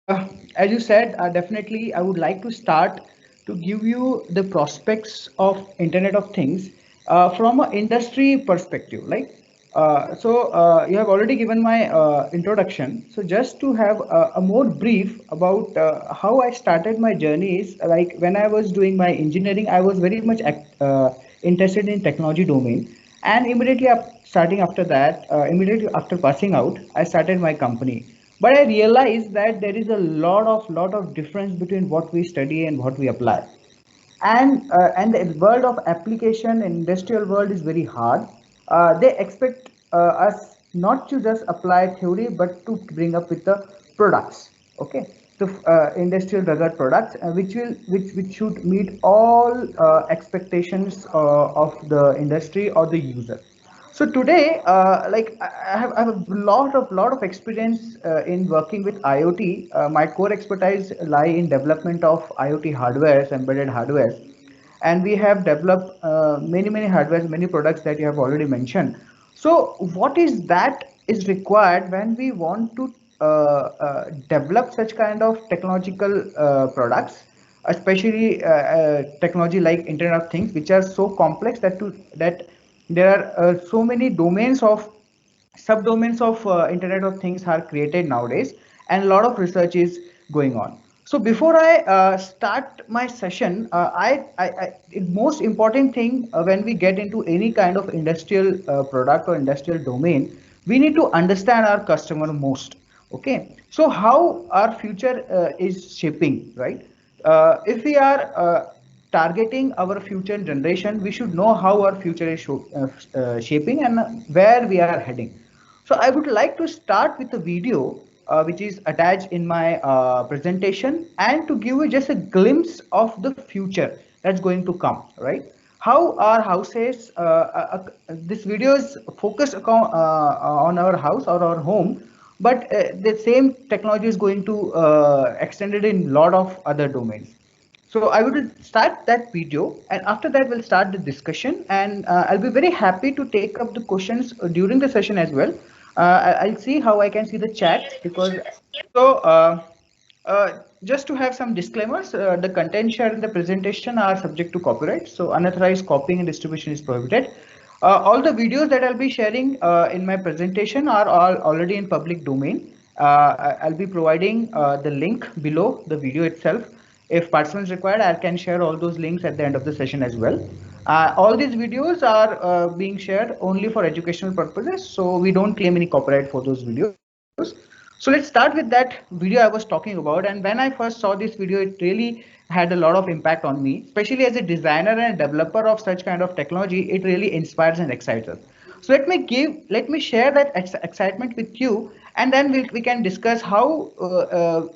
As you said, definitely I would like to start to give you the prospects of Internet of Things from an industry perspective. You have already given my introduction. So just to have a more brief about how I started my journey is like when I was doing my engineering, I was very much interested in technology domain, and starting after that, immediately after passing out, I started my company. But I realized that there is a lot of difference between what we study and what we apply, and the world of application and industrial world is very hard. They expect us not to just apply theory but to bring up with the products. Okay, so industrial rugged products which should meet all expectations of the industry or the user. So today, I have a lot of experience in working with IoT. My core expertise lie in development of IoT hardwares, embedded hardwares, and we have developed many hardwares, many products that you have already mentioned. So what is that is required when we want to develop such kind of technological products, especially technology like Internet of Things, which are so complex that there are so many domains of subdomains of Internet of Things are created nowadays, and a lot of research is going on. So before I start my session, the most important thing when we get into any kind of industrial product or industrial domain, we need to understand our customer most. Okay, so how our future is shaping, right? If we are targeting our future generation, we should know how our future is shaping and where we are heading. So I would like to start with a video which is attached in my presentation, and to give you just a glimpse of the future that's going to come, right? How our houses, this video is focused on our house or our home, but the same technology is going to extend it in a lot of other domains. So I will start that video, and after that we'll start the discussion, and I'll be very happy to take up the questions during the session as well. I'll see how I can see the chat because so just to have some disclaimers, the content shared in the presentation are subject to copyright, so unauthorized copying and distribution is prohibited. All the videos that I'll be sharing in my presentation are all already in public domain. I'll be providing the link below the video itself. If participants required, I can share all those links at the end of the session as well. All these videos are being shared only for educational purposes, so we don't claim any copyright for those videos. So let's start with that video I was talking about. And when I first saw this video, it really had a lot of impact on me, especially as a designer and developer of such kind of technology. It really inspires and excites us. So let me share that excitement with you, and then we can discuss how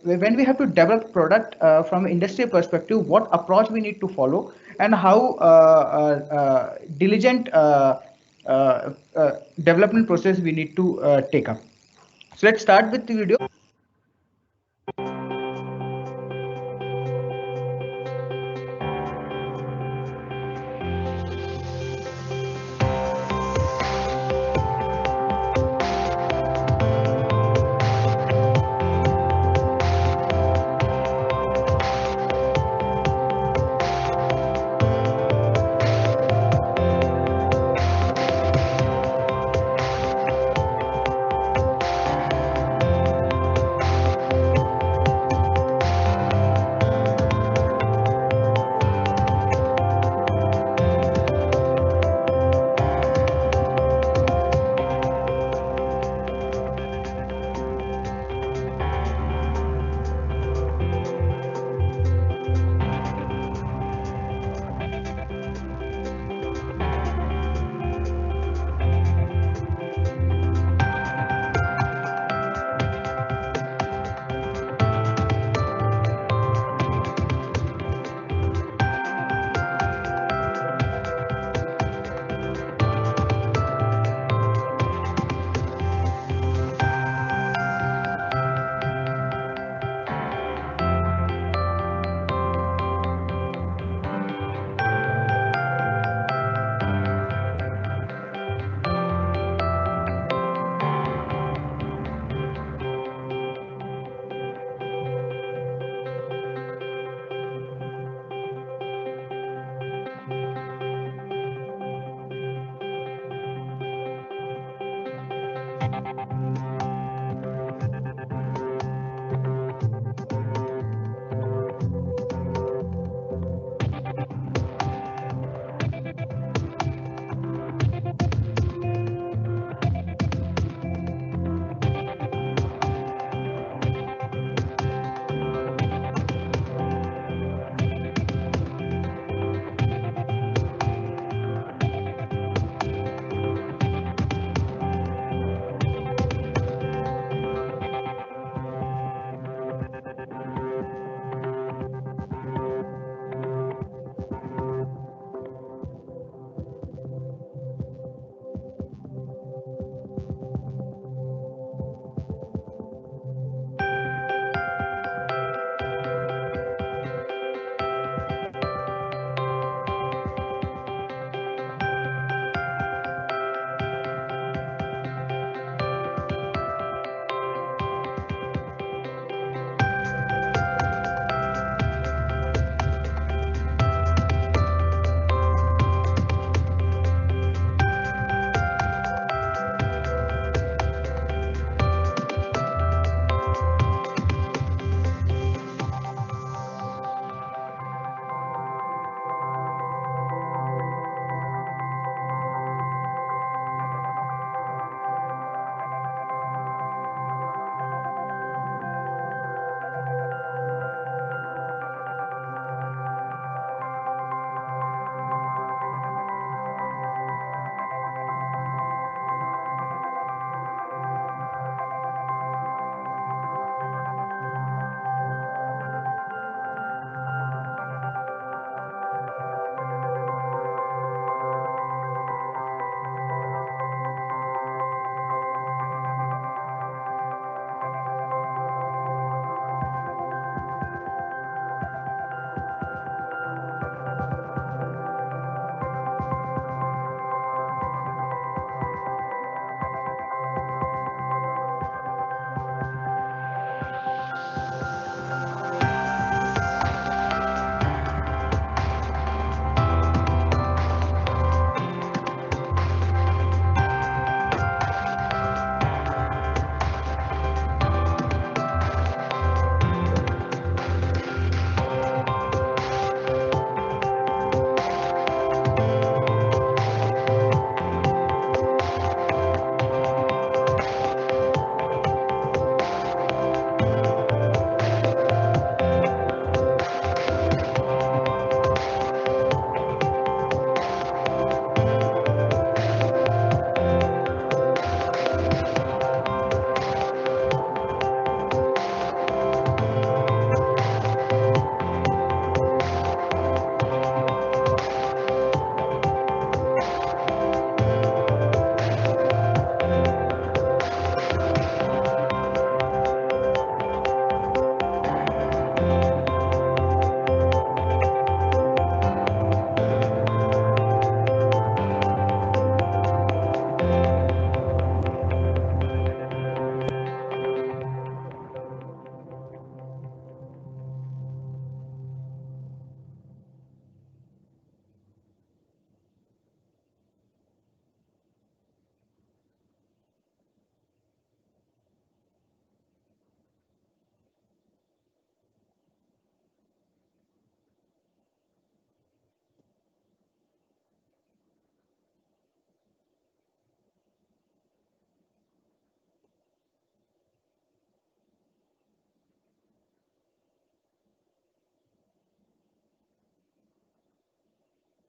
when we have to develop product from industry perspective, what approach we need to follow, and how diligent development process we need to take up. So let's start with the video.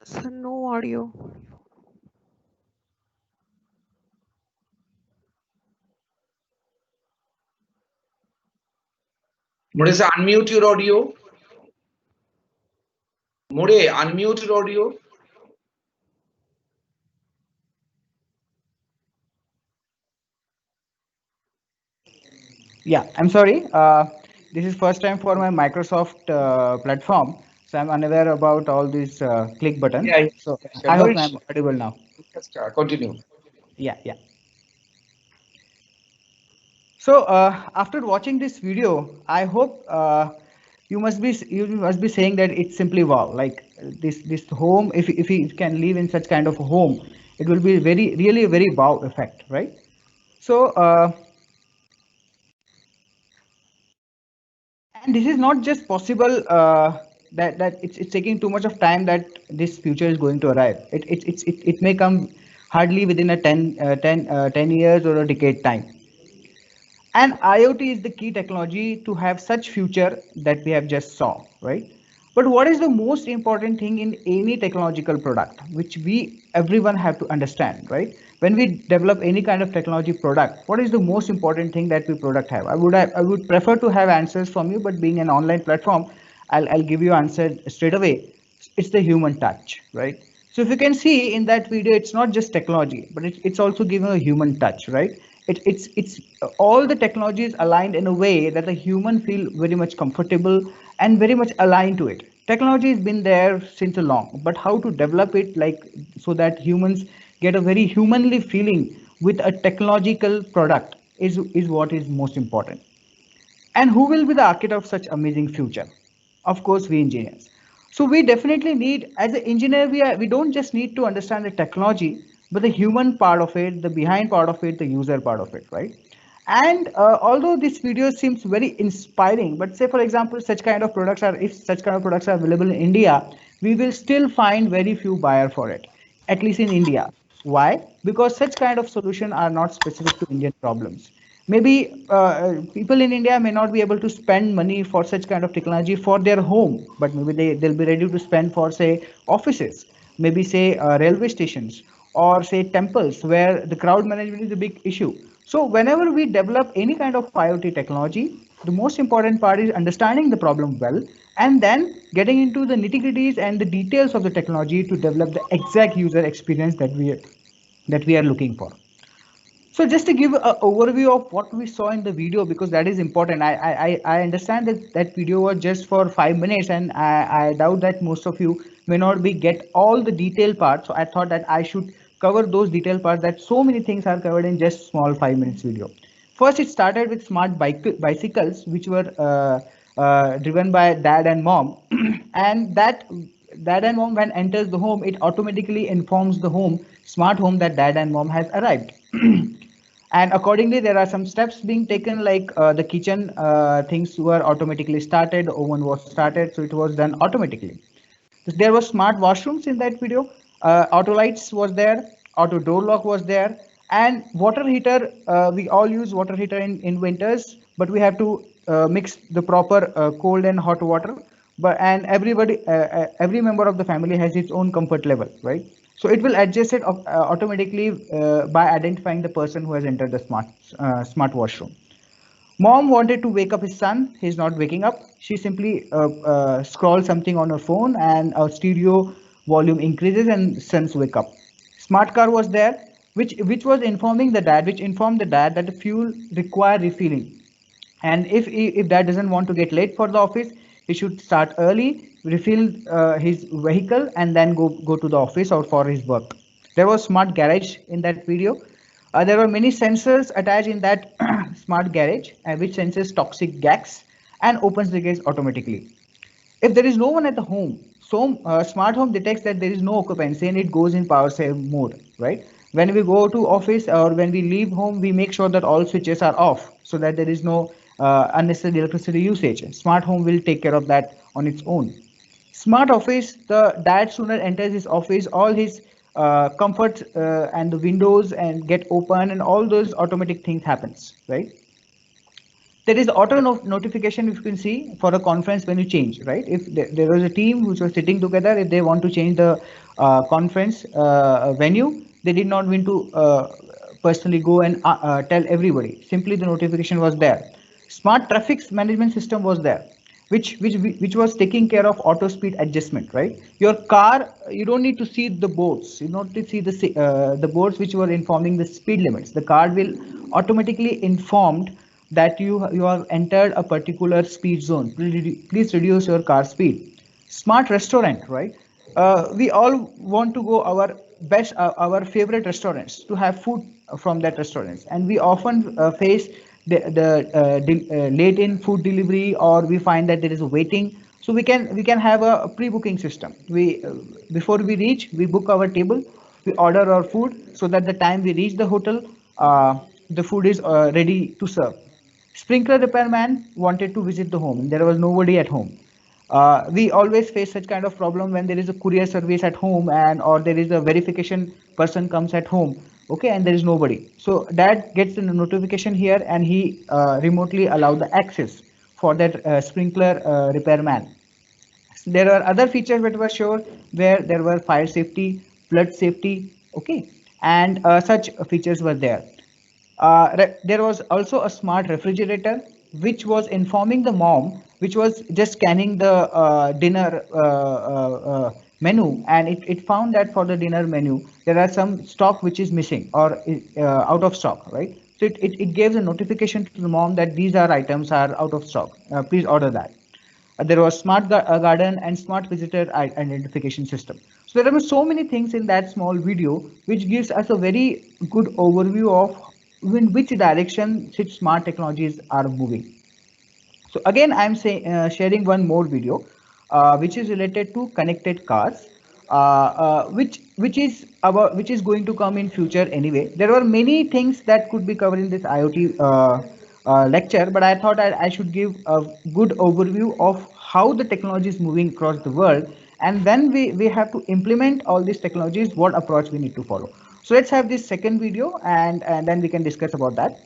Sir, no audio. Mode, say unmute your audio. Mode, unmute your audio. Yeah, I'm sorry. This is first time for my Microsoft platform, so I'm unaware about all these click buttons. Yeah, So yeah. I No hope issue. I'm audible now. Just continue. Yeah, yeah. So after watching this video, I hope you must be saying that it's simply wow. Like this home, if you can live in such kind of a home, it will be very really a very wow effect, right? So and this is not just possible that it's taking too much of time that this future is going to arrive. It may come hardly within a 10 years or a decade time. And IoT is the key technology to have such future that we have just saw, right? But what is the most important thing in any technological product, which we everyone have to understand, right? When we develop any kind of technology product, what is the most important thing that we product have? I would prefer to have answers from you, but being an online platform, I'll give you answer straight away. It's the human touch, right? So if you can see in that video, it's not just technology, but it's also giving a human touch, right? It's all the technology is aligned in a way that the human feel very much comfortable and very much aligned to it. Technology has been there since a long, but how to develop it like so that humans get a very humanly feeling with a technological product is what is most important. And who will be the architect of such amazing future? Of course, we engineers. So we definitely need, as an engineer, we don't just need to understand the technology, but the human part of it, the behind part of it, the user part of it, right? And although this video seems very inspiring, but say for example, such kind of products are if such kind of products are available in India, we will still find very few buyer for it, at least in India. Why? Because such kind of solution are not specific to Indian problems. Maybe people in India may not be able to spend money for such kind of technology for their home, but maybe they'll be ready to spend for say offices, maybe say railway stations or say temples where the crowd management is a big issue. So whenever we develop any kind of IoT technology, the most important part is understanding the problem well and then getting into the nitty-gritties and the details of the technology to develop the exact user experience that we are looking for. So just to give an overview of what we saw in the video, because that is important. I understand that that video was just for 5 minutes, and I doubt that most of you may not be get all the detailed parts. So I thought that I should cover those detailed parts that so many things are covered in just small 5 minutes video. First, it started with smart bicycles, which were driven by dad and mom, and that dad and mom when enters the home, it automatically informs the home smart home that dad and mom has arrived. And accordingly there are some steps being taken like the kitchen things were automatically started, the oven was started, so it was done automatically. There was smart washrooms in that video, auto lights was there, auto door lock was there, and water heater. We all use water heater in winters, but we have to mix the proper cold and hot water. But and every member of the family has its own comfort level, right? So it will adjust it automatically by identifying the person who has entered the smart washroom. Mom wanted to wake up his son. He's not waking up. She simply scrolls something on her phone and a stereo volume increases and sons wake up. Smart car was there, which was informing the dad, which informed the dad that the fuel require refilling. And if dad doesn't want to get late for the office, he should start early, refill his vehicle, and then go to the office or for his work. There was smart garage in that video. There were many sensors attached in that smart garage, which senses toxic gas and opens the gates automatically. If there is no one at the home, so smart home detects that there is no occupancy and it goes in power save mode, right? When we go to office or when we leave home, we make sure that all switches are off so that there is no unnecessary electricity usage. Smart home will take care of that on its own. Smart office, the dad sooner enters his office, all his comfort and the windows and get open and all those automatic things happens, right? There is auto notification, if you can see, for a conference when you change, right? If there was a team which was sitting together, if they want to change the conference venue, they did not need to personally go and tell everybody. Simply the notification was there. Smart traffic management system was there, which was taking care of auto speed adjustment, right? Your car, you don't need to see the boards, you don't need to see the boards which were informing the speed limits. The car will automatically informed that you have entered a particular speed zone. Please reduce your car speed. Smart restaurant, right? We all want to go our best, our favorite restaurants to have food from that restaurants, and we often face the late in food delivery, or we find that there is a waiting. So we can have a pre-booking system. We before we reach, we book our table, we order our food, so that the time we reach the hotel, the food is ready to serve. Sprinkler repairman wanted to visit the home. There was nobody at home. We always face such kind of problem when there is a courier service at home, and or there is a verification person comes at home, okay, and there is nobody. So that gets a notification here, and he remotely allow the access for that sprinkler repairman. There are other features that were shown, where there were fire safety, flood safety, okay, and such features were there. There was also a smart refrigerator which was informing the mom, which was just scanning the dinner menu, and it found that for the dinner menu there are some stock which is missing, or out of stock, right? So it gives a notification to the mom that these are items are out of stock, please order that. There was smart garden and smart visitor identification system. So there were so many things in that small video which gives us a very good overview of in which direction such smart technologies are moving. So again, I'm sharing one more video, which is related to connected cars, which is going to come in future anyway. There are many things that could be covered in this IoT lecture, but I thought I should give a good overview of how the technology is moving across the world, and then we have to implement all these technologies. What approach we need to follow? So let's have this second video, and then we can discuss about that.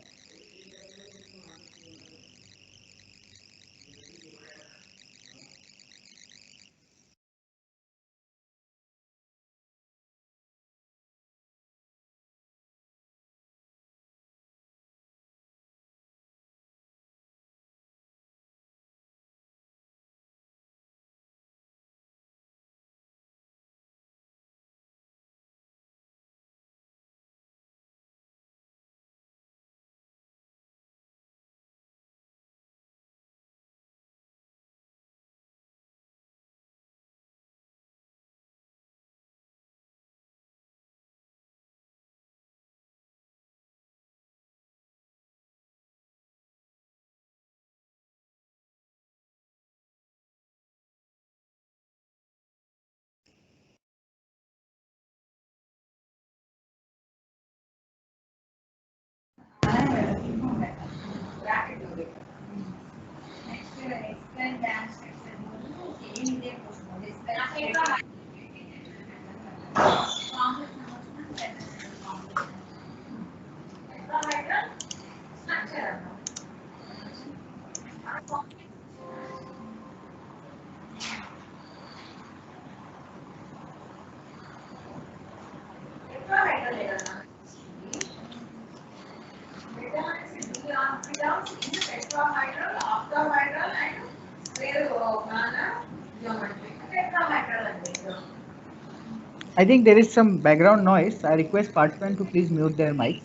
I think there is some background noise. I request participants to please mute their mics.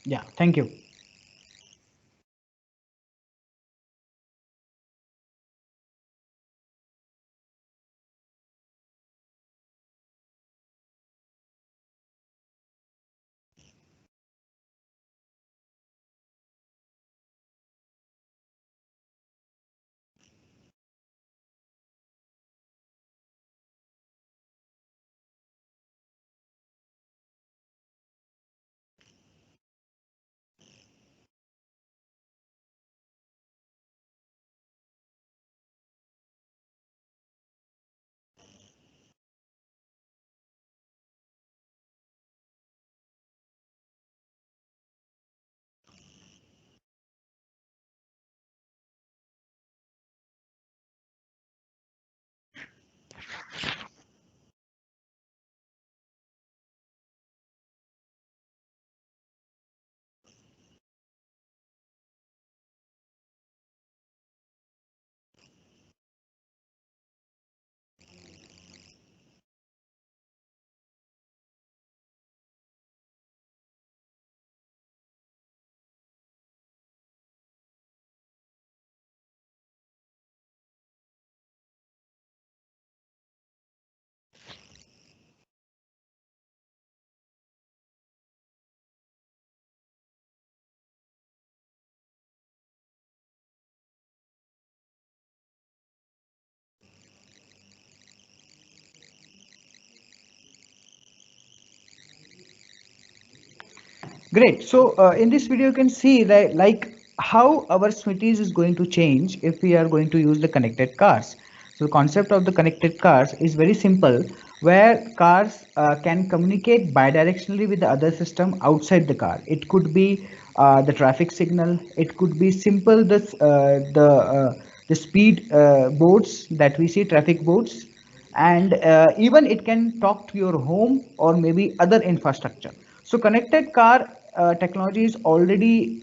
Yeah, thank you. Great. So in this video, you can see that like how our cities is going to change if we are going to use the connected cars. So the concept of the connected cars is very simple, where cars can communicate bidirectionally with the other system outside the car. It could be the traffic signal. It could be simple the speed boards that we see, traffic boards, and even it can talk to your home or maybe other infrastructure. So connected car technology is already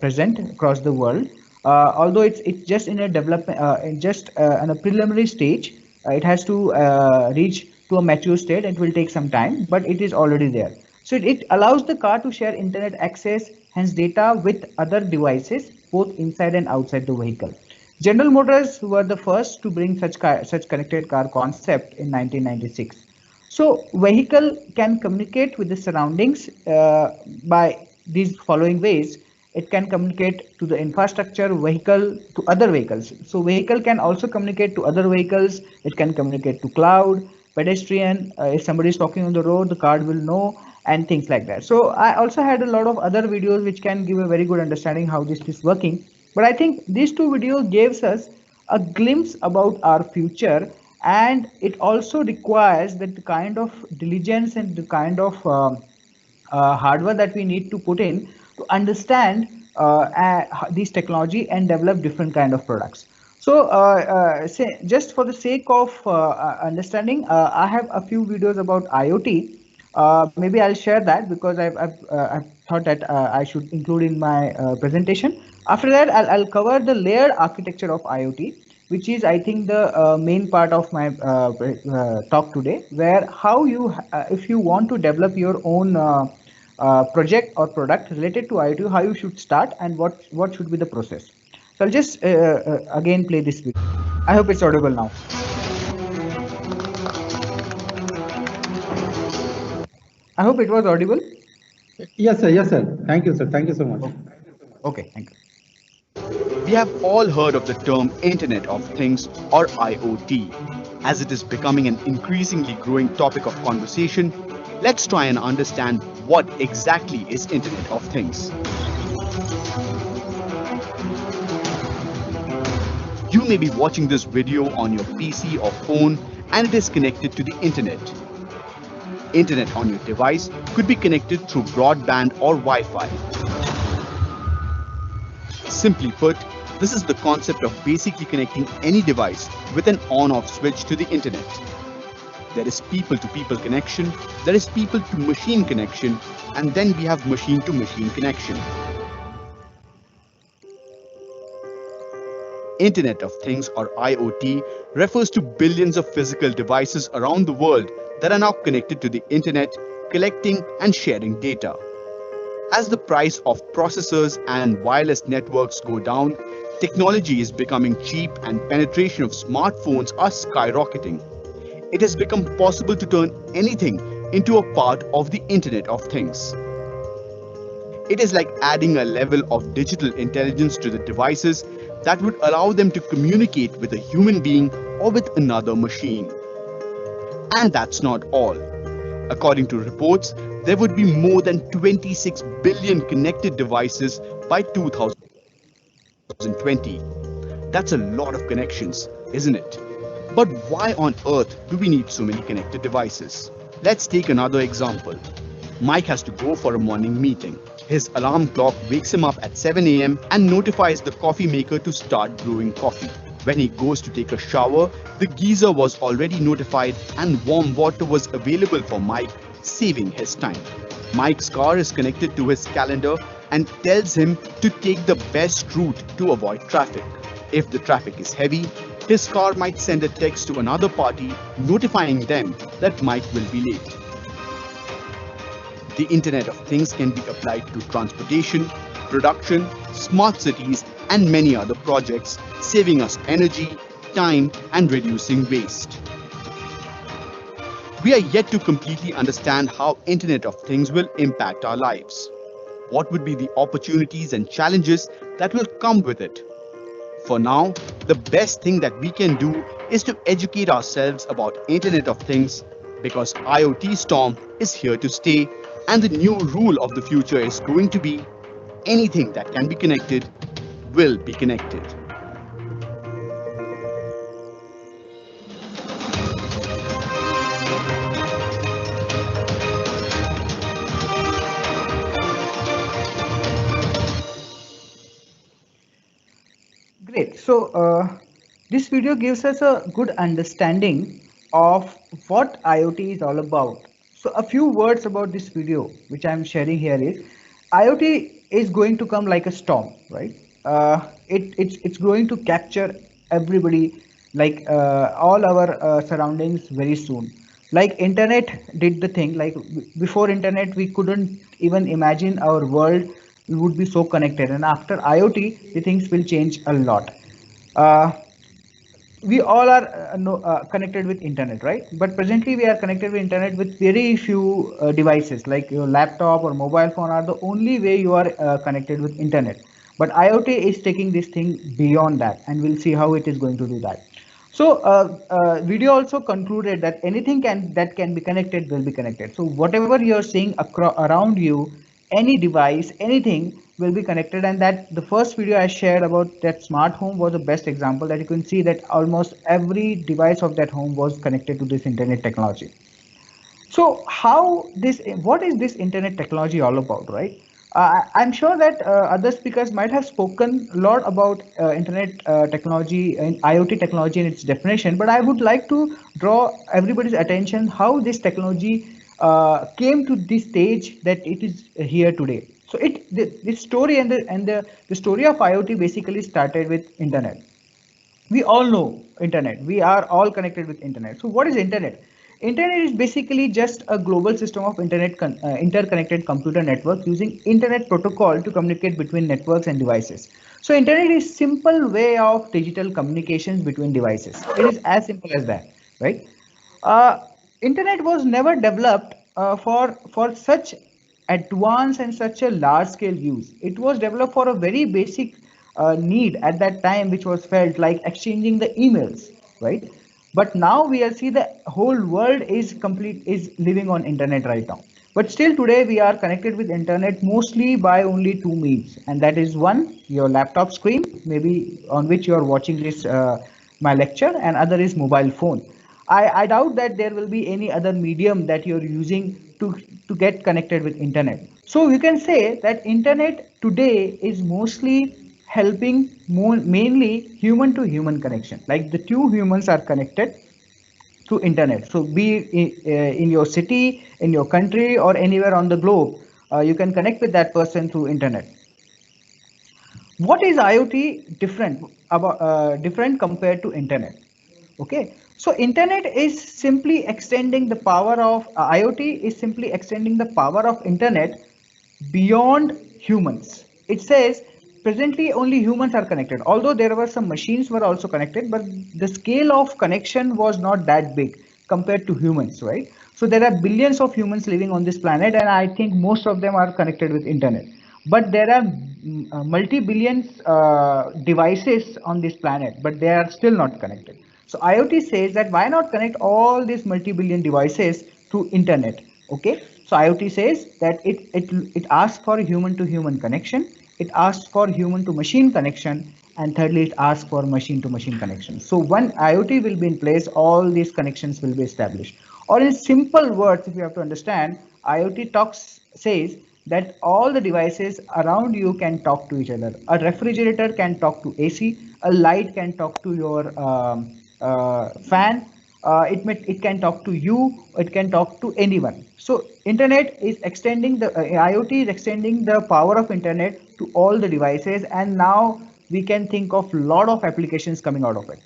present across the world, although it's just in a development, in a preliminary stage. It has to reach to a mature state. It will take some time, but it is already there. So it allows the car to share internet access, hence data, with other devices both inside and outside the vehicle. General Motors were the first to bring such connected car concept in 1996. So vehicle can communicate with the surroundings by these following ways. It can communicate to the infrastructure, vehicle to other vehicles. So vehicle can also communicate to other vehicles. It can communicate to cloud, pedestrian. If somebody is talking on the road, the car will know, and things like that. So I also had a lot of other videos which can give a very good understanding how this is working. But I think these two videos gives us a glimpse about our future, and it also requires that the kind of diligence and the kind of hardware that we need to put in to understand these technology and develop different kind of products. So just for the sake of understanding, I have a few videos about IoT. Maybe I'll share that because I've thought that I should include in my presentation. After that, I'll cover the layered architecture of IoT, which is, I think, the main part of my talk today, where how you, if you want to develop your own project or product related to IoT, how you should start and what should be the process. So I'll just again play this video. I hope it's audible now. I hope it was audible. Yes, sir. Yes, sir. Thank you, sir. Thank you so much. Okay, thank you. We have all heard of the term Internet of Things or IoT. As it is becoming an increasingly growing topic of conversation, let's try and understand what exactly is Internet of Things. You may be watching this video on your PC or phone and it is connected to the internet. Internet on your device could be connected through broadband or Wi-Fi. Simply put, this is the concept of basically connecting any device with an on-off switch to the internet. There is people-to-people connection, there is people-to-machine connection, and then we have machine-to-machine connection. Internet of Things or IoT refers to billions of physical devices around the world that are now connected to the internet, collecting and sharing data. As the price of processors and wireless networks go down, technology is becoming cheap and penetration of smartphones are skyrocketing. It has become possible to turn anything into a part of the Internet of Things. It is like adding a level of digital intelligence to the devices that would allow them to communicate with a human being or with another machine. And that's not all. According to reports, there would be more than 26 billion connected devices by 2020. That's a lot of connections, isn't it? But why on earth do we need so many connected devices? Let's take another example. Mike has to go for a morning meeting. His alarm clock wakes him up at 7 a.m. and notifies the coffee maker to start brewing coffee. When he goes to take a shower, the geyser was already notified and warm water was available for Mike, saving his time. Mike's car is connected to his calendar and tells him to take the best route to avoid traffic. If the traffic is heavy, his car might send a text to another party notifying them that Mike will be late. The Internet of Things can be applied to transportation, production, smart cities, and many other projects, saving us energy, time, and reducing waste. We are yet to completely understand how Internet of Things will impact our lives. What would be the opportunities and challenges that will come with it? For now, the best thing that we can do is to educate ourselves about Internet of Things because IoT storm is here to stay And the new rule of the future is going to be anything that can be connected will be connected. Great. So this video gives us a good understanding of what IoT is all about. So a few words about this video, which I'm sharing here is, IoT is going to come like a storm, right? It's going to capture everybody, like all our surroundings very soon. Like internet did the thing, like before internet, we couldn't even imagine our world would be so connected, and after IoT the things will change a lot. uh, we all are no, connected with internet, right? But presently we are connected with internet with very few devices, like your laptop or mobile phone are the only way you are connected with internet. But IoT is taking this thing beyond that, and we'll see how it is going to do that. So video also concluded that anything that can be connected will be connected. So whatever you're seeing around you, any device, anything will be connected. And that the first video I shared about that smart home was the best example, that you can see that almost every device of that home was connected to this internet technology. So what is this internet technology all about, right? I'm sure that other speakers might have spoken a lot about internet technology and IoT technology and its definition, but I would like to draw everybody's attention how this technology came to this stage that it is here today. So the story and the story of IoT basically started with internet. We all know internet, we are all connected with internet. So what is internet? Internet is basically just a global system of interconnected computer network using internet protocol to communicate between networks and devices. So internet is simple way of digital communications between devices. It is as simple as that, right? uh, Internet was never developed for such advanced and such a large scale use. It was developed for a very basic need at that time, which was felt like exchanging the emails, right? But now we are see the whole world is living on internet right now. But still today we are connected with internet mostly by only two means, and that is one, your laptop screen, maybe on which you are watching this my lecture, and other is mobile phone. I doubt that there will be any other medium that you're using to get connected with internet. So you can say that internet today is mostly helping mainly human to human connection. Like the two humans are connected through internet. So be in your city, in your country, or anywhere on the globe, you can connect with that person through internet. What is IoT different compared to internet? Okay, so internet is simply extending the power of IoT is simply extending the power of internet beyond humans. It says presently only humans are connected, although there were some machines were also connected, but the scale of connection was not that big compared to humans, right? So there are billions of humans living on this planet, and I think most of them are connected with internet. But there are multi-billions devices on this planet, but they are still not connected. So IoT says that why not connect all these multi-billion devices through internet? Okay, so IoT says that it asks for human to human connection, it asks for human to machine connection, and thirdly it asks for machine to machine connection. So when IoT will be in place, all these connections will be established. Or in simple words, if you have to understand, IoT talks says that all the devices around you can talk to each other. A refrigerator can talk to AC, a light can talk to your fan, it can talk to you, it can talk to anyone. So internet is extending the IoT is extending the power of internet to all the devices, and now we can think of lot of applications coming out of it.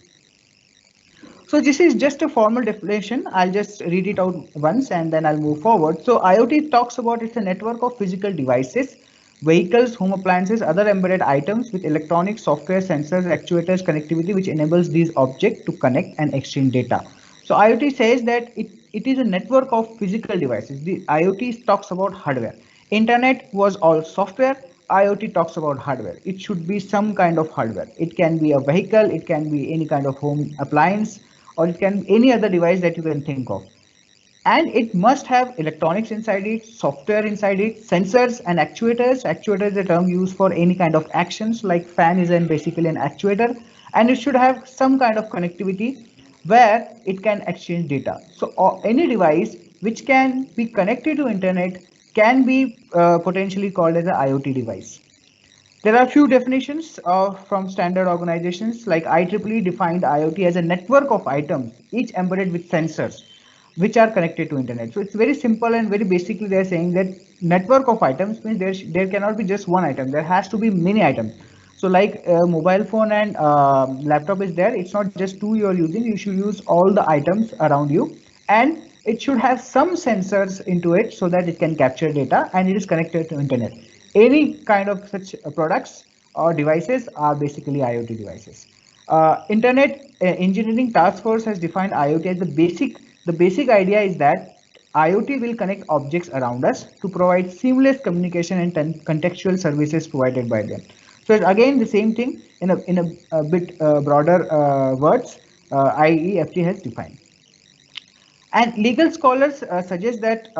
So this is just a formal definition. I'll just read it out once and then I'll move forward. So IoT talks about it's a network of physical devices, vehicles, home appliances, other embedded items with electronic software, sensors, actuators, connectivity, which enables these objects to connect and exchange data. So IoT says that it is a network of physical devices. The IoT talks about hardware. Internet was all software. IoT talks about hardware. It should be some kind of hardware. It can be a vehicle, it can be any kind of home appliance, or it can be any other device that you can think of. and it must have electronics inside it, software inside it, sensors and actuators. Actuator is a term used for any kind of actions, like fan is basically an actuator, and it should have some kind of connectivity where it can exchange data. So any device which can be connected to internet can be potentially called as an IoT device. There are few definitions from standard organizations, like IEEE defined IoT as a network of items, each embedded with sensors, which are connected to internet. So it's very simple and very basically they're saying that network of items means there cannot be just one item. There has to be many items. So like mobile phone and laptop is there. It's not just two you're using. You should use all the items around you, and it should have some sensors into it so that it can capture data and it is connected to internet. Any kind of such products or devices are basically IoT devices. Internet Engineering Task Force has defined IoT as the basic idea is that IoT will connect objects around us to provide seamless communication and contextual services provided by them. So it's again the same thing in a bit broader words, IEFT has defined. And legal scholars suggest that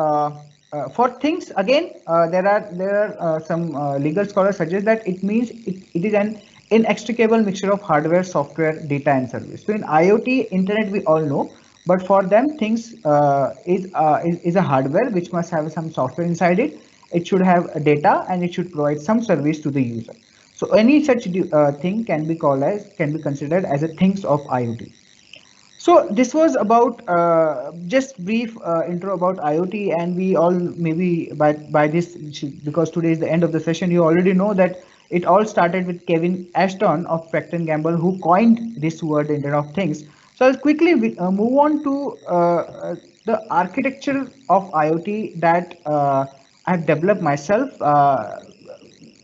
for things, again, there are some legal scholars suggest that it means it is an inextricable mixture of hardware, software, data, and service. So in IoT, internet we all know, but for them, things is a hardware which must have some software inside it. It should have data and it should provide some service to the user. So any such thing can be considered as a things of IoT. So this was about just brief intro about IoT, and we all maybe by this, because today is the end of the session, you already know that it all started with Kevin Ashton of Procter & Gamble, who coined this word Internet of Things. So I'll quickly move on to the architecture of IoT that I've developed myself.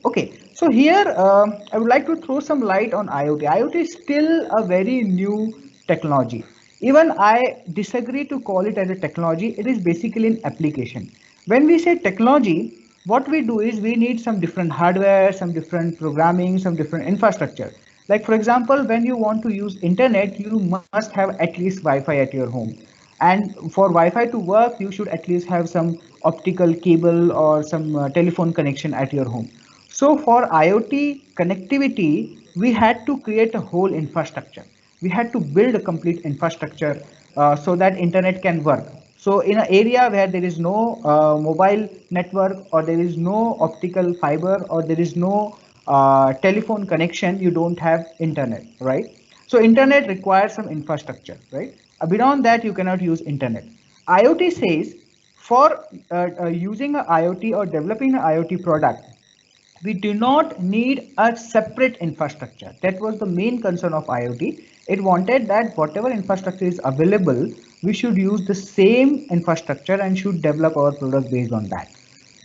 Okay, so here I would like to throw some light on IoT. IoT is still a very new technology. Even I disagree to call it as a technology. It is basically an application. When we say technology, what we do is we need some different hardware, some different programming, some different infrastructure. Like for example, when you want to use internet, you must have at least Wi-Fi at your home. And for Wi-Fi to work, you should at least have some optical cable or some telephone connection at your home. So for IoT connectivity, we had to create a whole infrastructure. We had to build a complete infrastructure so that internet can work. So in an area where there is no mobile network, or there is no optical fiber, or there is no telephone connection, you don't have internet, right? So internet requires some infrastructure, right? Beyond that, you cannot use internet. IoT says for using an IoT or developing an IoT product, we do not need a separate infrastructure. That was the main concern of IoT. It wanted that whatever infrastructure is available, we should use the same infrastructure and should develop our product based on that.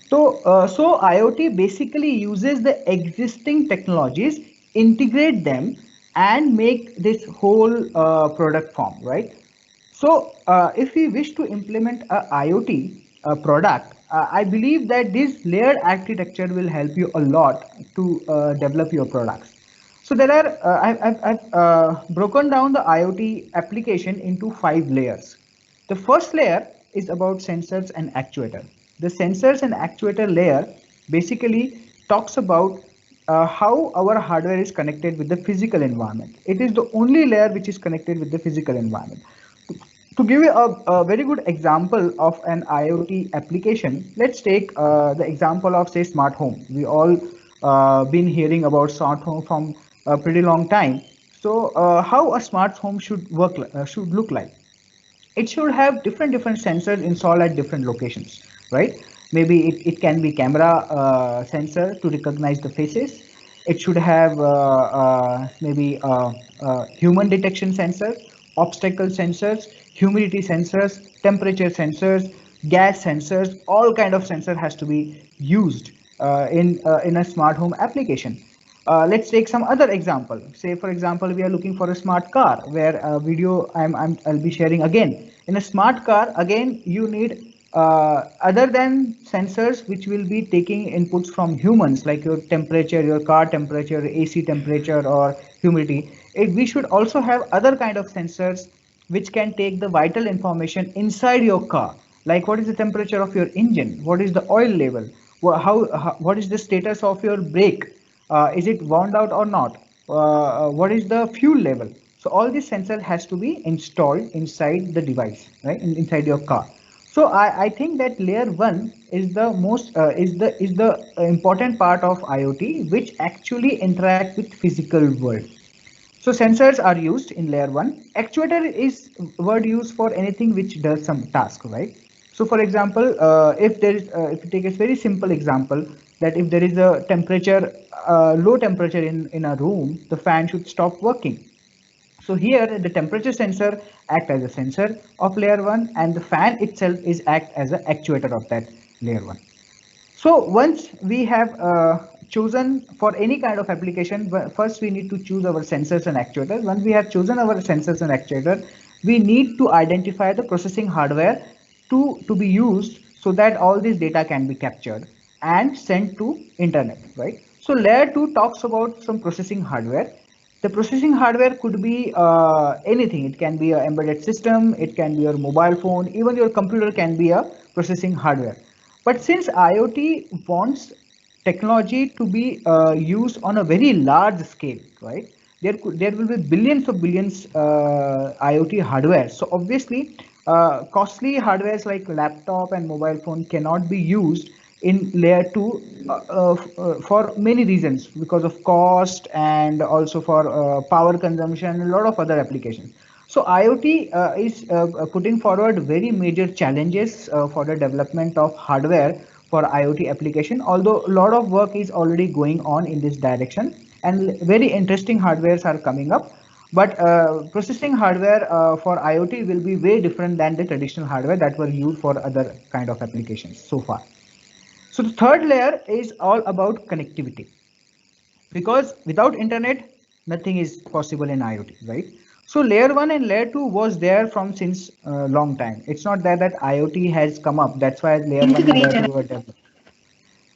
So IoT basically uses the existing technologies, integrate them, and make this whole product form, right? So if we wish to implement a IoT product, I believe that this layered architecture will help you a lot to develop your products. So there are, I've broken down the IoT application into 5 layers. The first layer is about sensors and actuator. The sensors and actuator layer basically talks about how our hardware is connected with the physical environment. It is the only layer which is connected with the physical environment. To give you a very good example of an IoT application, let's take the example of, say, smart home. We all been hearing about smart home from a pretty long time. So how a smart home should look like? It should have different sensors installed at different locations, right? Maybe it can be camera sensor to recognize the faces. It should have maybe human detection sensor, obstacle sensors, humidity sensors, temperature sensors, gas sensors. All kind of sensor has to be used in a smart home application. Let's take some other example. Say, for example, we are looking for a smart car, where a video I'll be sharing again. In a smart car, again, you need other than sensors which will be taking inputs from humans, like your temperature, your car temperature, AC temperature, or humidity. We should also have other kind of sensors which can take the vital information inside your car. like what is the temperature of your engine, what is the oil level, what is the status of your brake, is it wound out or not, what is the fuel level. So all this sensor has to be installed inside the device, right, inside your car. So I think that layer one is the most is the important part of IoT, which actually interact with physical world. So sensors are used in layer one. Actuator is word used for anything which does some task, right? So for example, if there is, if you take a very simple example, that if there is a temperature, low temperature in a room, the fan should stop working. So here the temperature sensor act as a sensor of layer one, and the fan itself is act as an actuator of that layer one. So once we have chosen for any kind of application, first we need to choose our sensors and actuators. Once we have chosen our sensors and actuators, we need to identify the processing hardware to be used so that all this data can be captured and sent to internet, right? So layer 2 talks about some processing hardware. The processing hardware could be anything. It can be an embedded system, it can be your mobile phone, even your computer can be a processing hardware. But since IoT wants technology to be used on a very large scale, right? There will be billions IoT hardware. So obviously, costly hardwares like laptop and mobile phone cannot be used in layer 2 for many reasons, because of cost and also for power consumption and a lot of other applications. So IoT is putting forward very major challenges for the development of hardware for IoT application, although a lot of work is already going on in this direction and very interesting hardwares are coming up. But processing hardware for IoT will be way different than the traditional hardware that were used for other kind of applications so far. So the third layer is all about connectivity, because without internet, nothing is possible in IoT, right? So layer one and layer two was there from since long time. It's not that IoT has come up. That's why layer one and layer two were developed,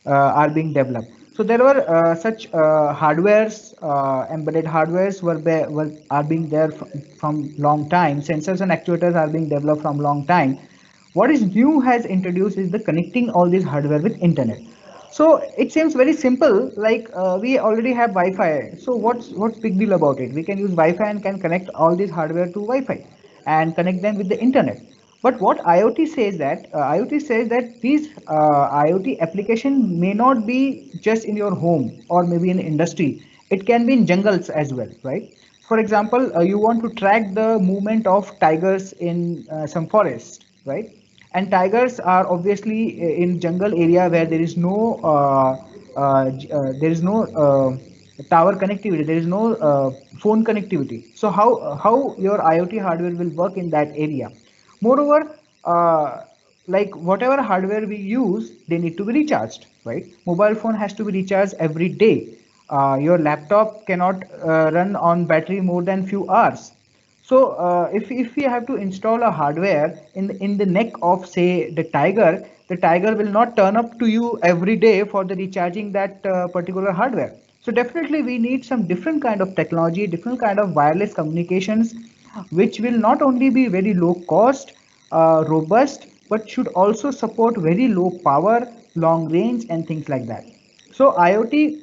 are being developed. So there were such hardwares, embedded hardwares are being there from long time. Sensors and actuators are being developed from long time. What is new has introduced is the connecting all these hardware with internet. So it seems very simple, like we already have Wi-Fi. So what's big deal about it? We can use Wi-Fi and can connect all these hardware to Wi-Fi and connect them with the internet. But what IoT says that these IoT application may not be just in your home or maybe in industry. It can be in jungles as well, right? For example, you want to track the movement of tigers in some forest, right? And tigers are obviously in jungle area where there is no tower connectivity, there is no phone connectivity. So how your IoT hardware will work in that area? Moreover, like whatever hardware we use, they need to be recharged, right? Mobile phone has to be recharged every day. Your laptop cannot run on battery more than few hours. So if we have to install a hardware in the neck of say the tiger will not turn up to you every day for the recharging that particular hardware. So definitely we need some different kind of technology, different kind of wireless communications, which will not only be very low cost, robust, but should also support very low power, long range, and things like that. So IoT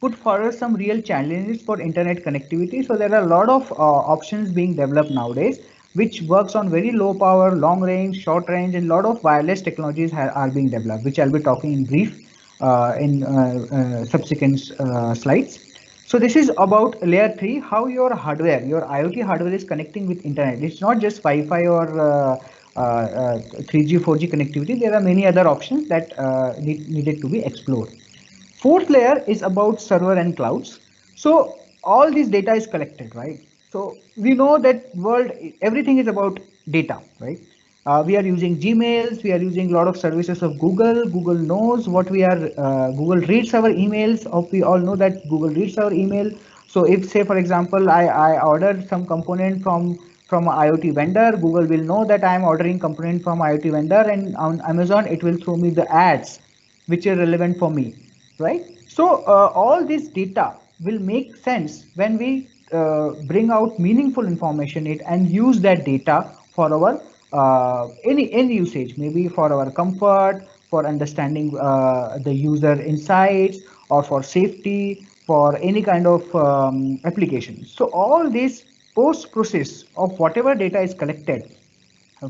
put forward some real challenges for internet connectivity. So there are a lot of options being developed nowadays, which works on very low power, long range, short range, and a lot of wireless technologies are being developed, which I'll be talking in brief in subsequent slides. So this is about layer 3, how your hardware, your IoT hardware is connecting with internet. It's not just Wi-Fi or 3G, 4G connectivity. There are many other options that needed to be explored. Fourth layer is about server and clouds. So all this data is collected, right? So we know that world, everything is about data, right? We are using Gmails, we are using a lot of services of Google. Google knows what we are, Google reads our emails. We all know that Google reads our email. So if say, for example, I ordered some component from an IoT vendor, Google will know that I am ordering component from IoT vendor, and on Amazon, it will throw me the ads which are relevant for me, right? So all this data will make sense when we bring out meaningful information and use that data for our any usage, maybe for our comfort, for understanding the user insights, or for safety, for any kind of application. So all this post process of whatever data is collected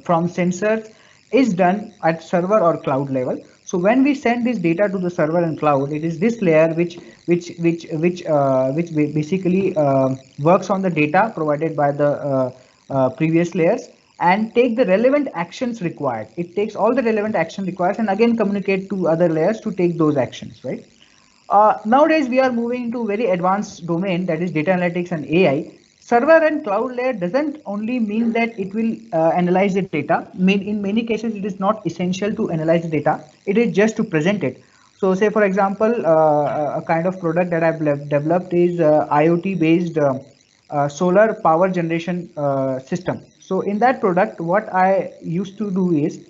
from sensors is done at server or cloud level. So when we send this data to the server and cloud, it is this layer which basically works on the data provided by the previous layers and take the relevant actions required. It takes all the relevant action required and again communicate to other layers to take those actions, right? Nowadays, we are moving to very advanced domain, that is data analytics and AI. Server and cloud layer doesn't only mean that it will analyze the data. In many cases, it is not essential to analyze the data. It is just to present it. So, say for example, a kind of product that I've developed is IoT based solar power generation system. So, in that product, what I used to do is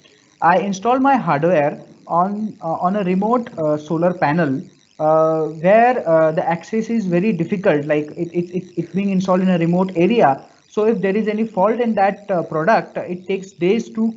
I install my hardware on a remote solar panel where the access is very difficult, like it's being installed in a remote area. So if there is any fault in that product, it takes days to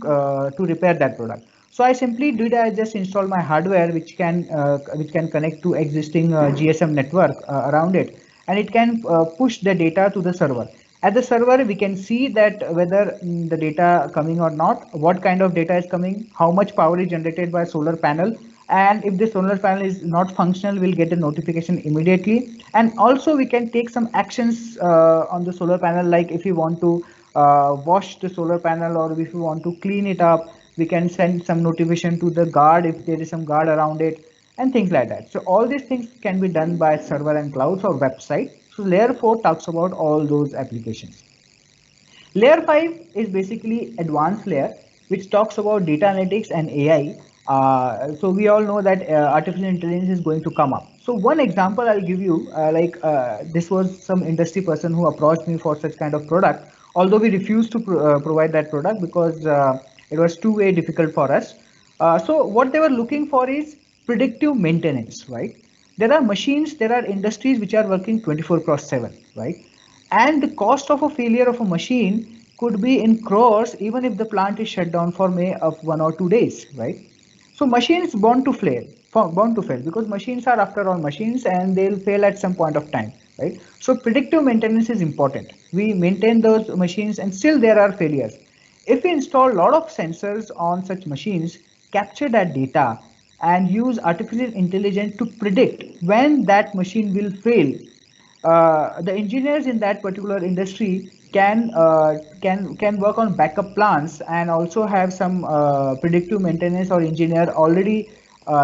repair that product. So I simply did, I just install my hardware which can connect to existing GSM network around it, and it can push the data to the server. At the server, we can see that whether the data coming or not, what kind of data is coming, how much power is generated by solar panel, and if the solar panel is not functional, we'll get a notification immediately. And also we can take some actions on the solar panel, like if you want to wash the solar panel or if you want to clean it up, we can send some notification to the guard if there is some guard around it and things like that. So all these things can be done by server and clouds or website. So layer 4 talks about all those applications. Layer 5 is basically advanced layer, which talks about data analytics and AI. So we all know that artificial intelligence is going to come up. So one example I'll give you, this was some industry person who approached me for such kind of product, although we refused to provide that product because it was too way difficult for us. So what they were looking for is predictive maintenance, right? There are machines, there are industries which are working 24/7, right? And the cost of a failure of a machine could be in crores even if the plant is shut down for may of 1 or 2 days, right? So machines bound to fail because machines are after all machines and they'll fail at some point of time, right? So predictive maintenance is important. We maintain those machines and still there are failures. If we install a lot of sensors on such machines, capture that data and use artificial intelligence to predict when that machine will fail, the engineers in that particular industry can work on backup plans and also have some predictive maintenance or engineer already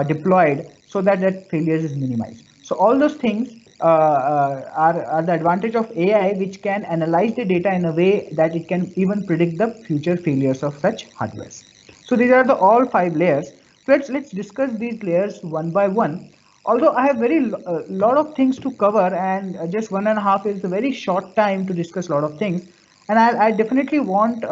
deployed so that failures is minimized. So all those things are the advantage of AI, which can analyze the data in a way that it can even predict the future failures of such hardwares. So these are the all 5 layers. So let's discuss these layers one by one. Although I have very lot of things to cover, and just 1.5 is a very short time to discuss a lot of things, and I definitely want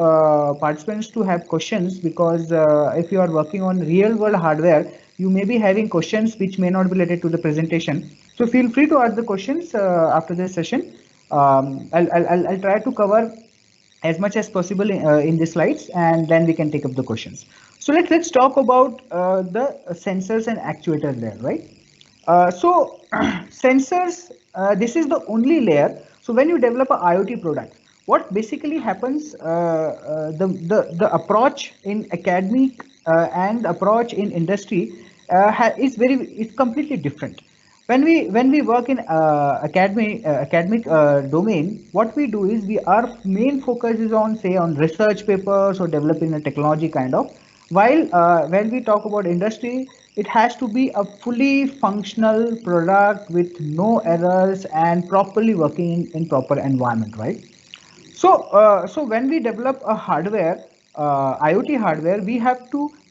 participants to have questions because if you are working on real world hardware, you may be having questions which may not be related to the presentation. So feel free to ask the questions after this session. I'll try to cover as much as possible in the slides, and then we can take up the questions. So let's talk about the sensors and actuators there, right? So sensors, this is the only layer. So when you develop a IoT product, what basically happens, the approach in academic and approach in industry is completely different. When we work in academic domain, what we do is our main focus is on, say, on research papers or developing a technology kind of. While when we talk about industry, it has to be a fully functional product with no errors and properly working in proper environment, right? So when we develop a hardware, IoT hardware, we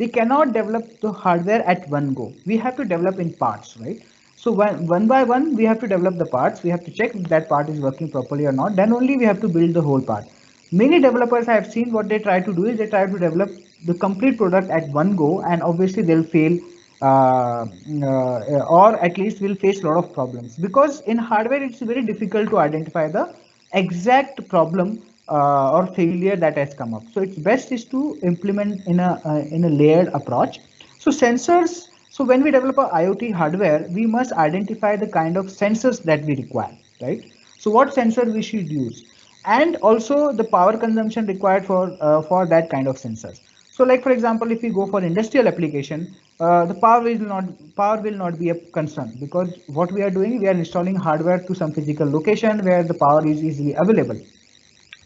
cannot develop the hardware at one go. We have to develop in parts, right? So one by one, we have to develop the parts. We have to check if that part is working properly or not. Then only we have to build the whole part. Many developers I have seen what they try to do is they try to develop the complete product at one go, and obviously they'll fail, or at least will face a lot of problems, because in hardware it's very difficult to identify the exact problem or failure that has come up. So it's best is to implement in a layered approach. So sensors. So when we develop a IoT hardware, we must identify the kind of sensors that we require, right? So what sensor we should use, and also the power consumption required for that kind of sensors. So like for example, if we go for industrial application, the power will not be a concern, because what we are doing, we are installing hardware to some physical location where the power is easily available.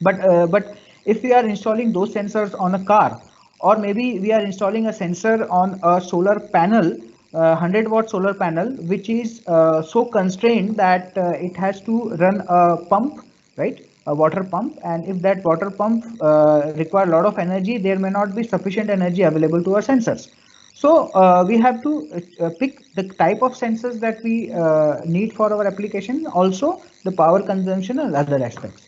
But if we are installing those sensors on a car, or maybe we are installing a sensor on a solar panel, 100-watt solar panel, which is so constrained that it has to run a pump, right? A water pump, and if that water pump require a lot of energy, there may not be sufficient energy available to our sensors. So we have to pick the type of sensors that we need for our application, also the power consumption and other aspects.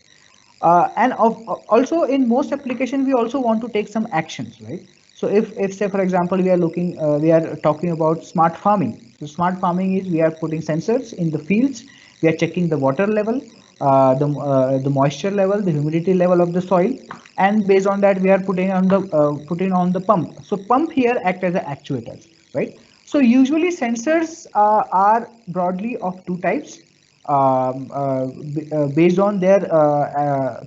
Also in most applications, we also want to take some actions, right? So if say for example, we are talking about smart farming. So smart farming is we are putting sensors in the fields, we are checking the water level, the moisture level, the humidity level of the soil, and based on that we are putting on the pump. So pump here act as an actuators, right? So usually sensors are broadly of two types, based on their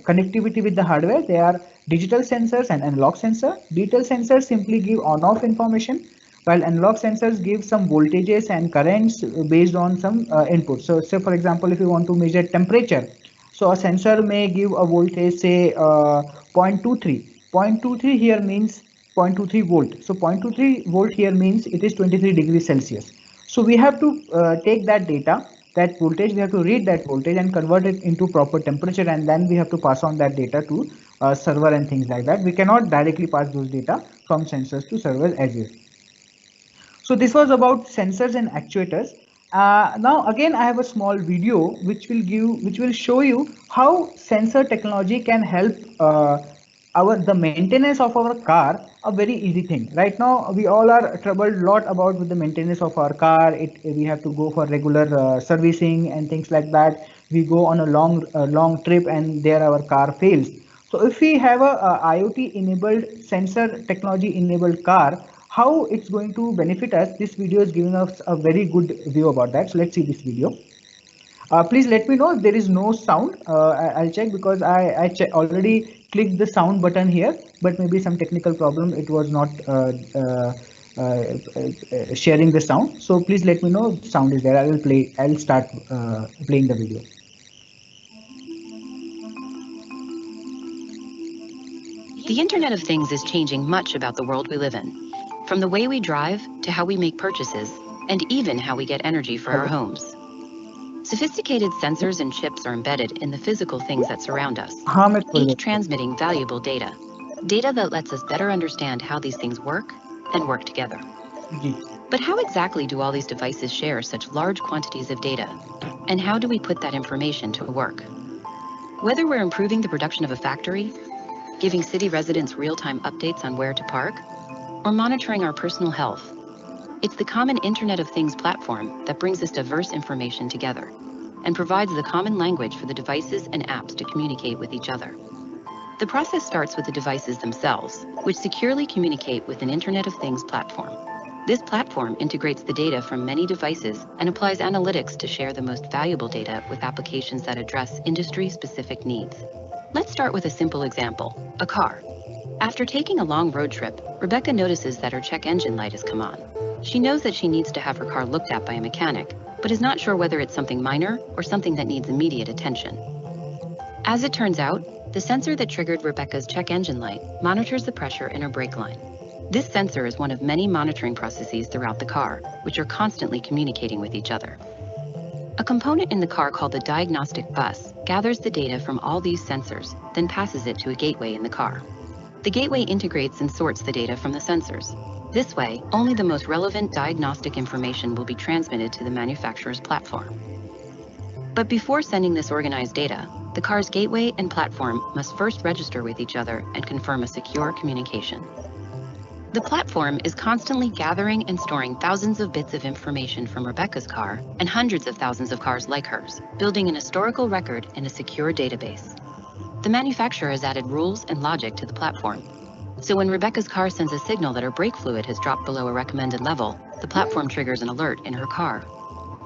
connectivity with the hardware. They are digital sensors and analog sensor. Digital sensors simply give on-off information, while analog sensors give some voltages and currents based on some input. So say for example, if you want to measure temperature, so a sensor may give a voltage, say 0.23. 0.23 here means 0.23 volt. So 0.23 volt here means it is 23 degrees Celsius. So we have to take that data, that voltage, we have to read that voltage and convert it into proper temperature, and then we have to pass on that data to server and things like that. We cannot directly pass those data from sensors to servers as is. So this was about sensors and actuators. Now again, I have a small video which will show you how sensor technology can help the maintenance of our car a very easy thing. Right now we all are troubled a lot about with the maintenance of our car. We have to go for regular servicing and things like that. We go on a long trip and there our car fails. So if we have a IoT enabled sensor technology enabled car, how it's going to benefit us, this video is giving us a very good view about that. So let's see this video. Please let me know if there is no sound. I'll check, because I already clicked the sound button here, but maybe some technical problem, it was not sharing the sound. So please let me know if sound is there. I'll start playing the video. The Internet of Things is changing much about the world we live in, from the way we drive to how we make purchases, and even how we get energy for our homes. Sophisticated sensors and chips are embedded in the physical things that surround us, each transmitting valuable data that lets us better understand how these things work and work together. But how exactly do all these devices share such large quantities of data? And how do we put that information to work? Whether we're improving the production of a factory, giving city residents real-time updates on where to park, or monitoring our personal health, it's the common Internet of Things platform that brings this diverse information together and provides the common language for the devices and apps to communicate with each other. The process starts with the devices themselves, which securely communicate with an Internet of Things platform. This platform integrates the data from many devices and applies analytics to share the most valuable data with applications that address industry-specific needs. Let's start with a simple example, a car. After taking a long road trip, Rebecca notices that her check engine light has come on. She knows that she needs to have her car looked at by a mechanic, but is not sure whether it's something minor or something that needs immediate attention. As it turns out, the sensor that triggered Rebecca's check engine light monitors the pressure in her brake line. This sensor is one of many monitoring processes throughout the car, which are constantly communicating with each other. A component in the car called the diagnostic bus gathers the data from all these sensors, then passes it to a gateway in the car. The gateway integrates and sorts the data from the sensors. This way, only the most relevant diagnostic information will be transmitted to the manufacturer's platform. But before sending this organized data, the car's gateway and platform must first register with each other and confirm a secure communication. The platform is constantly gathering and storing thousands of bits of information from Rebecca's car and hundreds of thousands of cars like hers, building an historical record in a secure database. The manufacturer has added rules and logic to the platform. So when Rebecca's car sends a signal that her brake fluid has dropped below a recommended level, the platform triggers an alert in her car.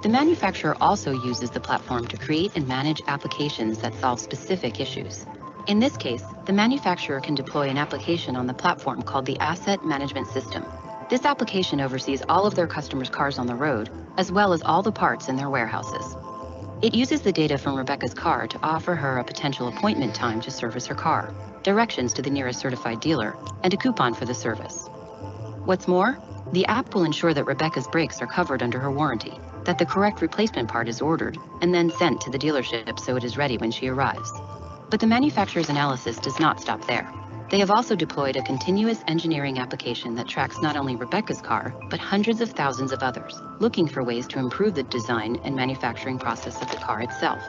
The manufacturer also uses the platform to create and manage applications that solve specific issues. In this case, the manufacturer can deploy an application on the platform called the Asset Management System. This application oversees all of their customers' cars on the road, as well as all the parts in their warehouses. It uses the data from Rebecca's car to offer her a potential appointment time to service her car, directions to the nearest certified dealer, and a coupon for the service. What's more, the app will ensure that Rebecca's brakes are covered under her warranty, that the correct replacement part is ordered, and then sent to the dealership so it is ready when she arrives. But the manufacturer's analysis does not stop there. They have also deployed a continuous engineering application that tracks not only Rebecca's car, but hundreds of thousands of others, looking for ways to improve the design and manufacturing process of the car itself.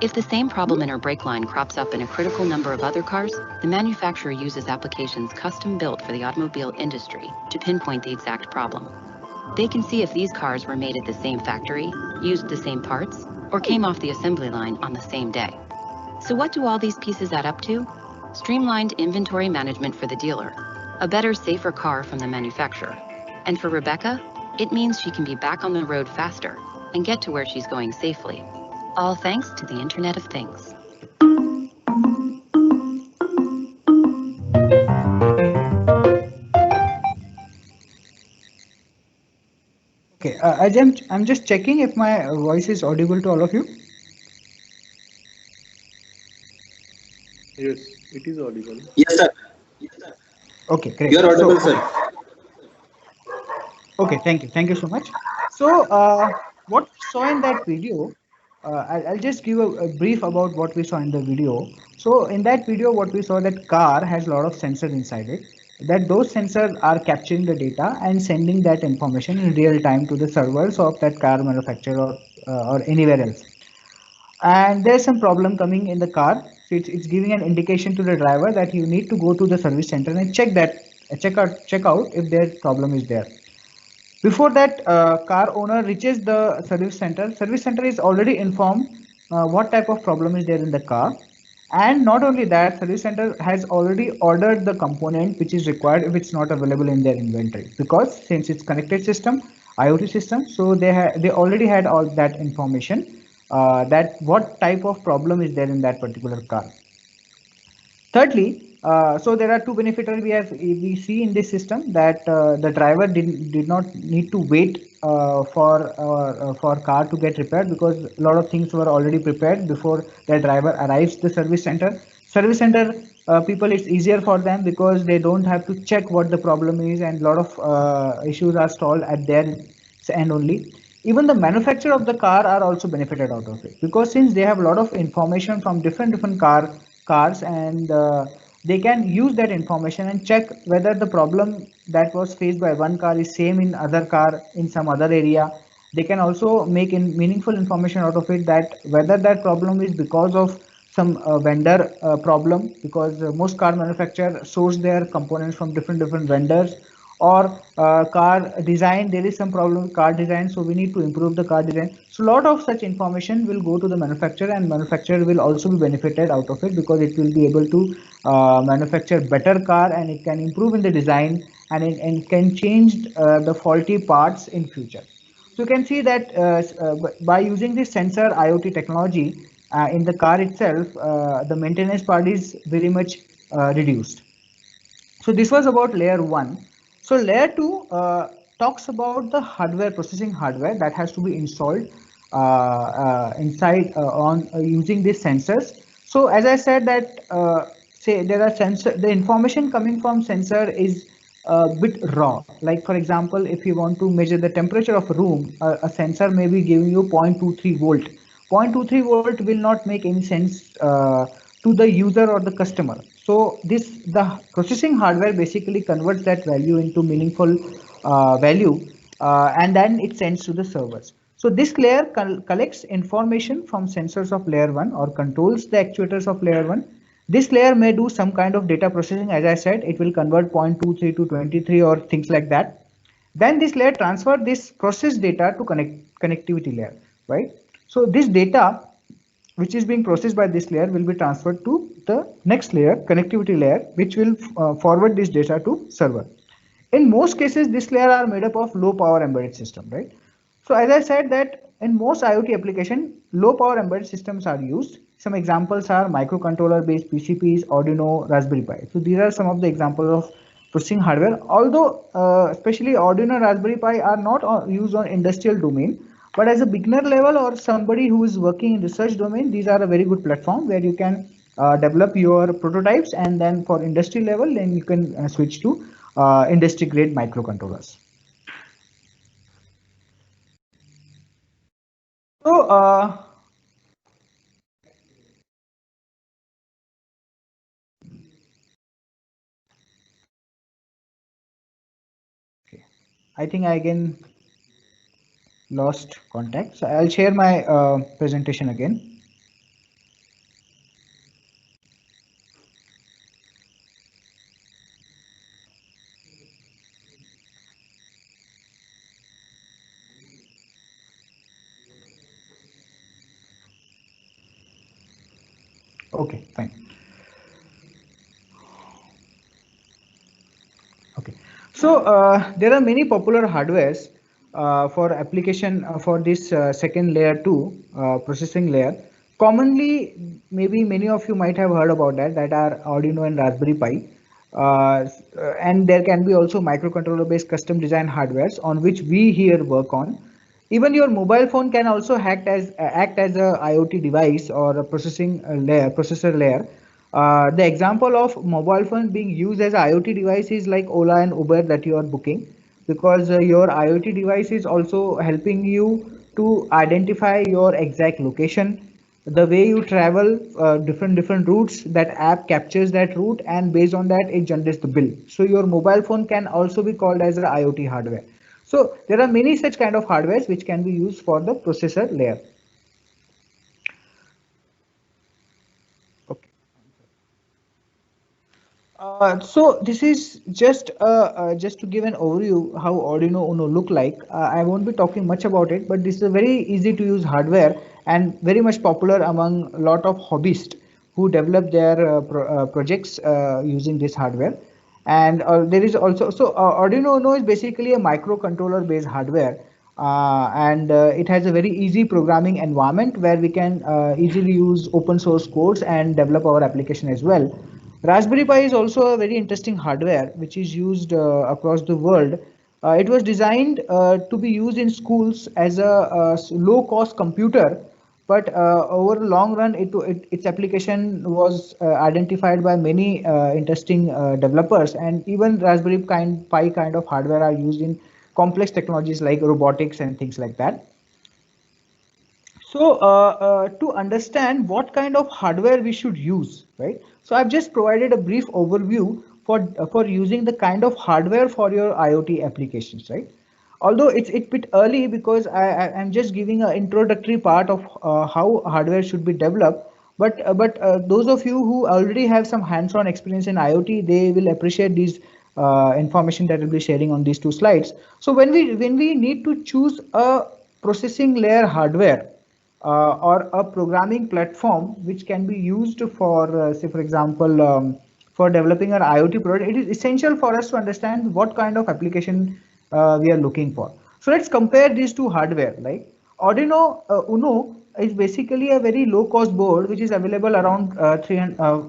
If the same problem in her brake line crops up in a critical number of other cars, the manufacturer uses applications custom built for the automobile industry to pinpoint the exact problem. They can see if these cars were made at the same factory, used the same parts, or came off the assembly line on the same day. So what do all these pieces add up to? Streamlined inventory management for the dealer, a better, safer car from the manufacturer. And for Rebecca, it means she can be back on the road faster and get to where she's going safely. All thanks to the Internet of Things. Okay, I'm just checking if my voice is audible to all of you. Yes, it is audible. Yes, sir. Okay, great. You are audible, So, sir. okay, thank you so much. So, what we saw in that video, I'll just give a brief about what we saw in the video. So, in that video, what we saw, that car has a lot of sensors inside it. That those sensors are capturing the data and sending that information in real time to the servers of that car manufacturer or anywhere else. And there's some problem coming in the car, so it's giving an indication to the driver that you need to go to the service center and check out if their problem is there. Before that, car owner reaches the service center is already informed what type of problem is there in the car. And not only that, service center has already ordered the component which is required if it's not available in their inventory, because since it's connected system, IoT system, so they already had all that information, that what type of problem is there in that particular car. Thirdly, so there are two benefits we see in this system, that the driver did not need to wait for car to get repaired, because a lot of things were already prepared before the driver arrives the service center. Service center people, it's easier for them because they don't have to check what the problem is, and a lot of issues are solved at their end only. Even the manufacturer of the car are also benefited out of it, because since they have a lot of information from different cars, and they can use that information and check whether the problem that was faced by one car is same in other car in some other area. They can also make meaningful information out of it, that whether that problem is because of some vendor problem, because most car manufacturers source their components from different vendors, or car design, there is some problem with car design, so we need to improve the car design. So a lot of such information will go to the manufacturer, and manufacturer will also be benefited out of it, because it will be able to manufacture better car, and it can improve in the design, and it can change the faulty parts in future. So you can see that by using this sensor IoT technology in the car itself, the maintenance part is very much reduced. So this was about layer 1. So layer 2 talks about the hardware, processing hardware that has to be installed inside on using these sensors. So as I said that say there are the information coming from sensor is a bit raw. Like for example, if you want to measure the temperature of a room, a sensor may be giving you 0.23 volt. 0.23 volt will not make any sense to the user or the customer. So the processing hardware basically converts that value into meaningful value, and then it sends to the servers. So this layer collects information from sensors of layer 1 or controls the actuators of layer 1. This layer may do some kind of data processing. As I said, it will convert 0.23 to 23 or things like that. Then this layer transfer this process data to connectivity layer, right? So this data which is being processed by this layer will be transferred to the next layer, connectivity layer, which will forward this data to server. In most cases, this layer are made up of low power embedded system, right? So as I said that in most IoT application, low power embedded systems are used. Some examples are microcontroller based PCPs, Arduino, Raspberry Pi. So these are some of the examples of processing hardware. Although especially Arduino, Raspberry Pi are not used on industrial domain, but as a beginner level or somebody who is working in research domain, these are a very good platform where you can develop your prototypes, and then for industry level, then you can switch to industry grade microcontrollers. So I think I again lost contact. So I'll share my presentation again. Okay, fine. Okay, so there are many popular hardwares for application for this second layer 2 processing layer. Commonly, maybe many of you might have heard about that are Arduino and Raspberry Pi. And there can be also microcontroller based custom design hardwares on which we here work on. Even your mobile phone can also act as a IoT device or a processor layer. The example of mobile phone being used as a IoT device is like Ola and Uber that you are booking, because your IoT device is also helping you to identify your exact location, the way you travel, different routes. That app captures that route, and based on that it generates the bill. So your mobile phone can also be called as an IoT hardware. So there are many such kind of hardwares which can be used for the processor layer. Okay. So this is just to give an overview how Arduino Uno look like. I won't be talking much about it, but this is a very easy to use hardware and very much popular among a lot of hobbyists who develop their projects using this hardware. And there is also Arduino Uno is basically a microcontroller based hardware, and it has a very easy programming environment where we can easily use open source codes and develop our application as well. Raspberry Pi is also a very interesting hardware which is used across the world. It was designed to be used in schools as a low cost computer, but over the long run its application was identified by many interesting developers, and even Raspberry Pi kind of hardware are used in complex technologies like robotics and things like that. So to understand what kind of hardware we should use, right? So I've just provided a brief overview for using the kind of hardware for your IoT applications, right? Although it's bit early because I'm just giving an introductory part of how hardware should be developed. But those of you who already have some hands-on experience in IoT, they will appreciate these information that we'll be sharing on these two slides. So when we need to choose a processing layer hardware, or a programming platform which can be used for, say, for example, for developing our IoT product, it is essential for us to understand what kind of application we are looking for. So let's compare these two hardware. Like Arduino Uno is basically a very low cost board which is available around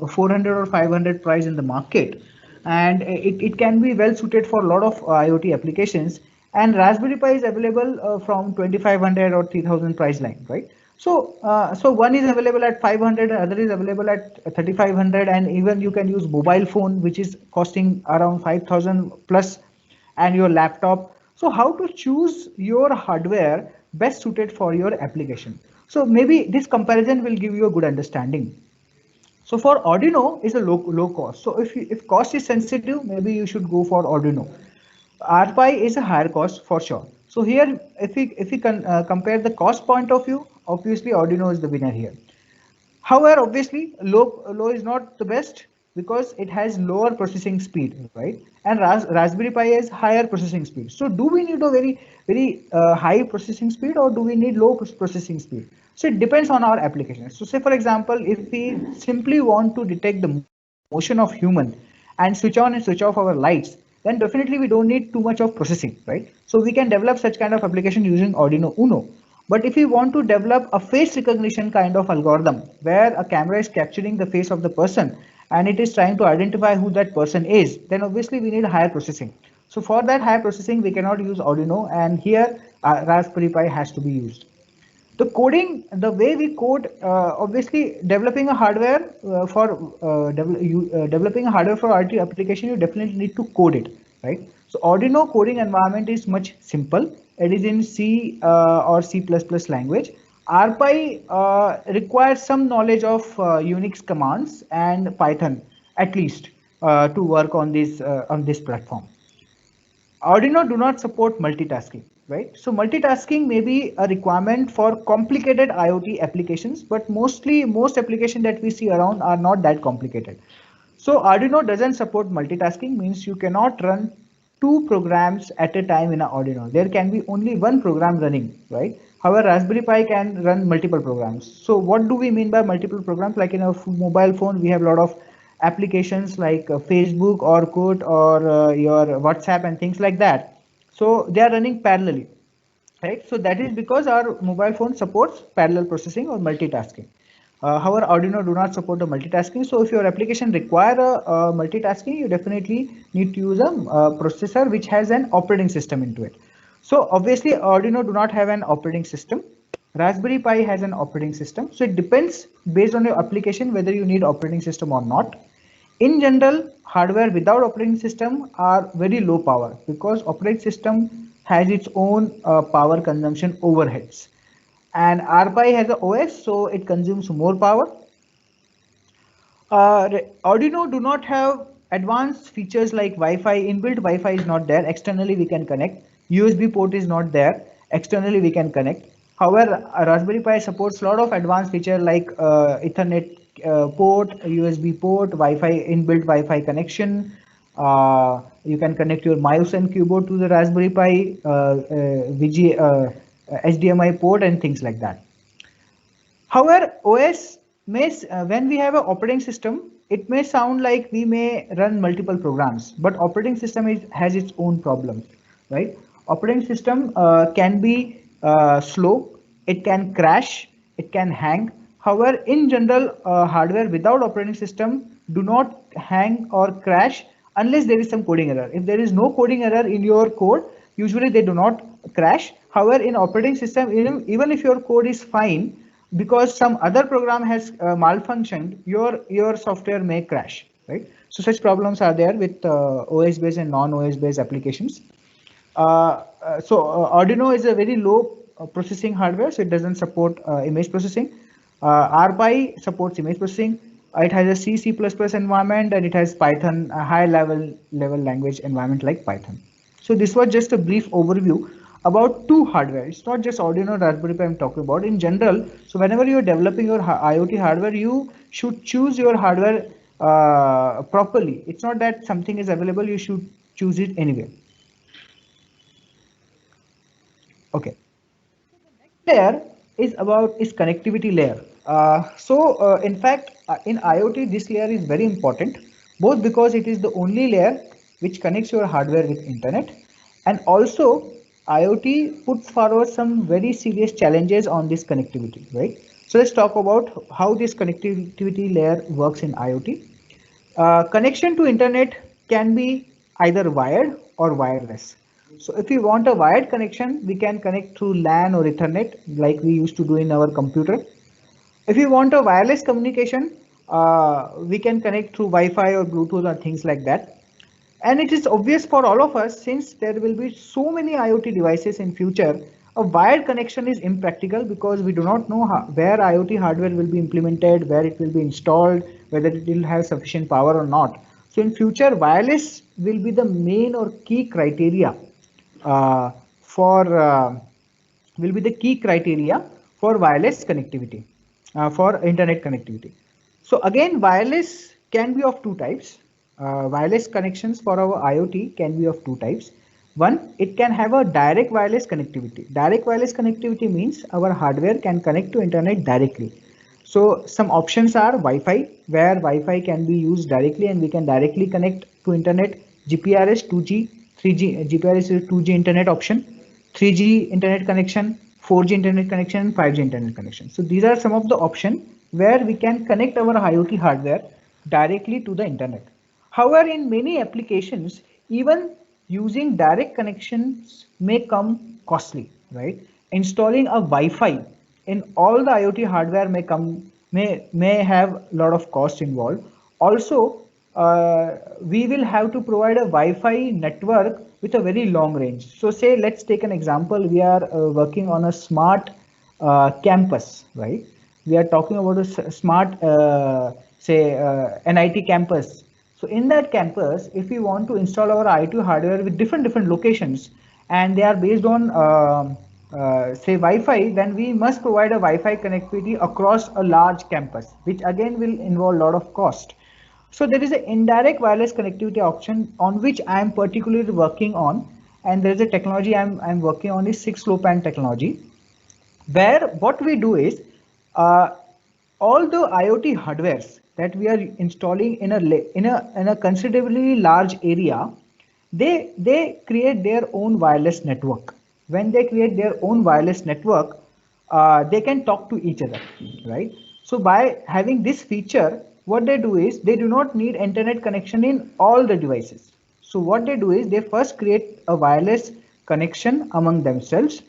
400 or 500 price in the market, and it can be well suited for a lot of IoT applications. And Raspberry Pi is available from 2500 or 3000 price line, right? So one is available at 500, other is available at 3500, and even you can use mobile phone which is costing around 5000 plus, and your laptop. So how to choose your hardware best suited for your application? So maybe this comparison will give you a good understanding. So for Arduino is a low cost. So if cost is sensitive, maybe you should go for Arduino. RPi is a higher cost for sure. So here, if we can compare the cost point of view, obviously Arduino is the winner here. However, obviously low is not the best. because it has lower processing speed, right? And Raspberry Pi has higher processing speed. So do we need a very high processing speed, or do we need low processing speed? So it depends on our application. So say for example, if we simply want to detect the motion of human and switch on and switch off our lights, then definitely we don't need too much of processing, right? So we can develop such kind of application using Arduino Uno. But if we want to develop a face recognition kind of algorithm where a camera is capturing the face of the person and it is trying to identify who that person is, then obviously we need higher processing. So for that higher processing, we cannot use Arduino, and here Raspberry Pi has to be used. The coding, the way we code, obviously developing a hardware developing a hardware for RT application, you definitely need to code it, right? So Arduino coding environment is much simple. It is in C or C++ language. RPi requires some knowledge of Unix commands and Python at least to work on this platform. Arduino do not support multitasking, right? So multitasking may be a requirement for complicated IoT applications, but most applications that we see around are not that complicated. So Arduino doesn't support multitasking, means you cannot run two programs at a time in an Arduino. There can be only one program running, right? However, Raspberry Pi can run multiple programs. So what do we mean by multiple programs? Like in a mobile phone, we have a lot of applications like Facebook, Orkut, or your WhatsApp and things like that. So they are running parallelly, right? So that is because our mobile phone supports parallel processing or multitasking. However, Arduino do not support the multitasking. So if your application require a multitasking, you definitely need to use a processor which has an operating system into it. So obviously Arduino do not have an operating system. Raspberry Pi has an operating system. So it depends based on your application whether you need operating system or not. In general, hardware without operating system are very low power because operating system has its own power consumption overheads. And RPi has a OS, so it consumes more power. Arduino do not have advanced features like Wi-Fi. Inbuilt Wi-Fi is not there. Externally we can connect. USB port is not there. Externally we can connect. However, Raspberry Pi supports a lot of advanced features like Ethernet port, USB port, Wi-Fi, inbuilt Wi-Fi connection. You can connect your mouse and keyboard to the Raspberry Pi, HDMI port and things like that. However, OS may, when we have an operating system, it may sound like we may run multiple programs, but operating system has its own problems, right? Operating system can be slow, it can crash, it can hang. However, in general, hardware without operating system do not hang or crash unless there is some coding error. If there is no coding error in your code, usually they do not crash. However, in operating system, even if your code is fine, because some other program has malfunctioned, your software may crash, right? So such problems are there with OS based and non-OS based applications. Arduino is a very low processing hardware, so it doesn't support image processing. RPi supports image processing. It has a C, C++ environment, and it has Python, a high level language environment like Python. So this was just a brief overview about two hardware. It's not just Arduino, Raspberry Pi I'm talking about in general. So whenever you're developing your IoT hardware, you should choose your hardware properly. It's not that something is available, you should choose it anyway. Okay. The next layer is connectivity layer. In fact, in IoT, this layer is very important, both because it is the only layer which connects your hardware with internet, and also IoT puts forward some very serious challenges on this connectivity, right? So let's talk about how this connectivity layer works in IoT. Connection to internet can be either wired or wireless. So if you want a wired connection, we can connect through LAN or Ethernet like we used to do in our computer. If you want a wireless communication, we can connect through Wi-Fi or Bluetooth or things like that. And it is obvious for all of us, since there will be so many IoT devices in future, a wired connection is impractical because we do not know where IoT hardware will be implemented, where it will be installed, whether it will have sufficient power or not. So in future, wireless will be the main or key criteria for wireless connectivity, for internet connectivity. So again, wireless can be of two types. Wireless connections for our IoT can be of two types. One, it can have a direct wireless connectivity. Direct wireless connectivity means our hardware can connect to internet directly. So some options are Wi-Fi, where Wi-Fi can be used directly and we can directly connect to internet. GPRS 2G, 3G, GPRS is 2G internet option, 3G internet connection, 4G internet connection, 5G internet connection. So these are some of the options where we can connect our IoT hardware directly to the internet. However, in many applications, even using direct connections may come costly, right? Installing a Wi-Fi in all the IoT hardware may have a lot of cost involved. Also, we will have to provide a Wi-Fi network with a very long range. So say, let's take an example. We are working on a smart campus, right? We are talking about a smart, NIT campus. So in that campus, if we want to install our IoT hardware with different locations, and they are based on say Wi-Fi, then we must provide a Wi-Fi connectivity across a large campus, which again will involve a lot of cost. So there is an indirect wireless connectivity option on which I am particularly working on, and there is a technology I'm working on is 6-LoWPAN technology, where what we do is uh, all the IoT hardwares that we are installing in a considerably large area, they create their own wireless network. When they create their own wireless network, they can talk to each other, right? So by having this feature, what they do is they do not need internet connection in all the devices. So what they do is they first create a wireless connection among themselves,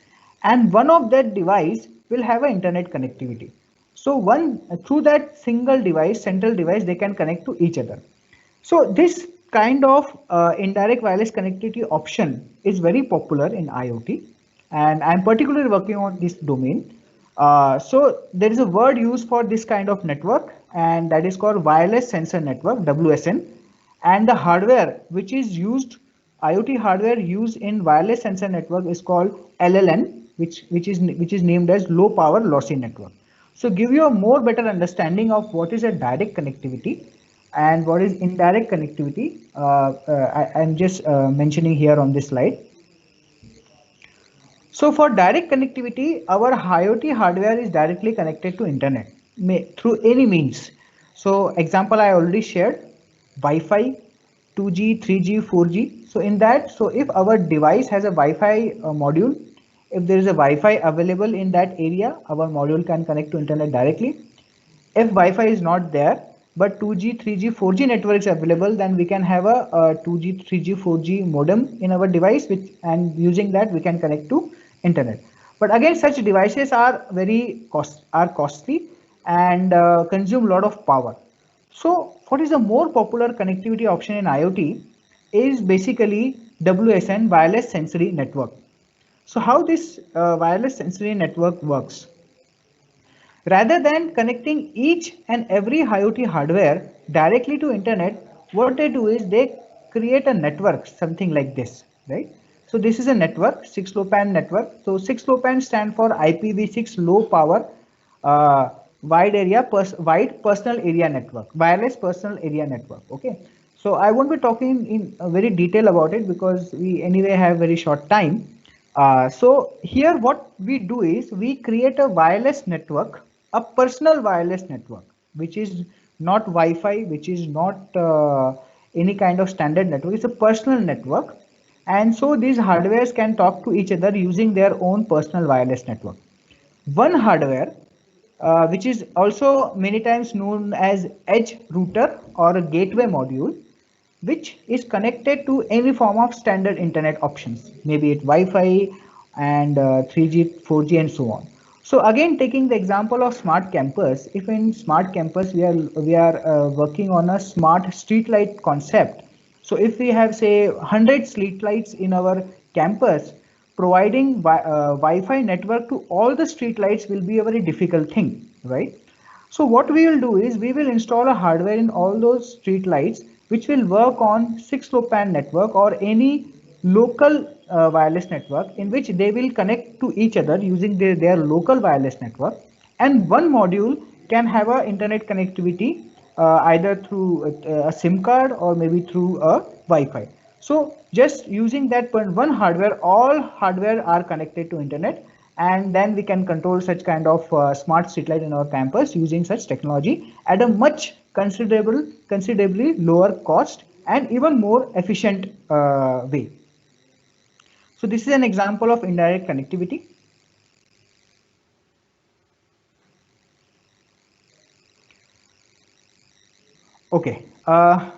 and one of that device will have an internet connectivity. So one through that single device, central device, they can connect to each other. So this kind of indirect wireless connectivity option is very popular in IoT, and I'm particularly working on this domain. So there is a word used for this kind of network, and that is called wireless sensor network, WSN. And the hardware which is used, IoT hardware used in wireless sensor network is called LLN, which is named as low power lossy network. So give you a more better understanding of what is a direct connectivity and what is indirect connectivity. I'm just mentioning here on this slide. So for direct connectivity, our IoT hardware is directly connected to internet through any means. So example I already shared, Wi-Fi, 2G, 3G, 4G. So in that, so if our device has a Wi-Fi module, if there is a Wi-Fi available in that area, our module can connect to internet directly. If Wi-Fi is not there, but 2G, 3G, 4G network is available, then we can have a 2G, 3G, 4G modem in our device, and using that we can connect to internet. But again, such devices are costly and consume a lot of power. So what is the more popular connectivity option in IoT is basically WSN, wireless sensory network. So how this wireless sensory network works? Rather than connecting each and every IoT hardware directly to internet, what they do is they create a network, something like this, right? So this is a network, 6-LoWPAN network. So 6-LoWPAN stand for IPv6 low power wide personal area network, wireless personal area network. Okay. So I won't be talking in very detail about it because we anyway have very short time. So here what we do is we create a wireless network, a personal wireless network, which is not Wi-Fi, which is not any kind of standard network. It's a personal network. And so these hardwares can talk to each other using their own personal wireless network. One hardware, which is also many times known as edge router or a gateway module, which is connected to any form of standard internet options, maybe it Wi-Fi and 3G, 4G and so on. So again, taking the example of smart campus, if in smart campus we are working on a smart street light concept. So if we have say 100 street lights in our campus, providing Wi-Fi network to all the street lights will be a very difficult thing, right? So what we will do is we will install a hardware in all those street lights which will work on 6-LoWPAN network or any local wireless network in which they will connect to each other using their local wireless network, and one module can have a internet connectivity either through a SIM card or maybe through a Wi-Fi. So just using that one hardware, all hardware are connected to internet, and then we can control such kind of smart street light in our campus using such technology at a much considerably lower cost and even more efficient way. So this is an example of indirect connectivity. Okay,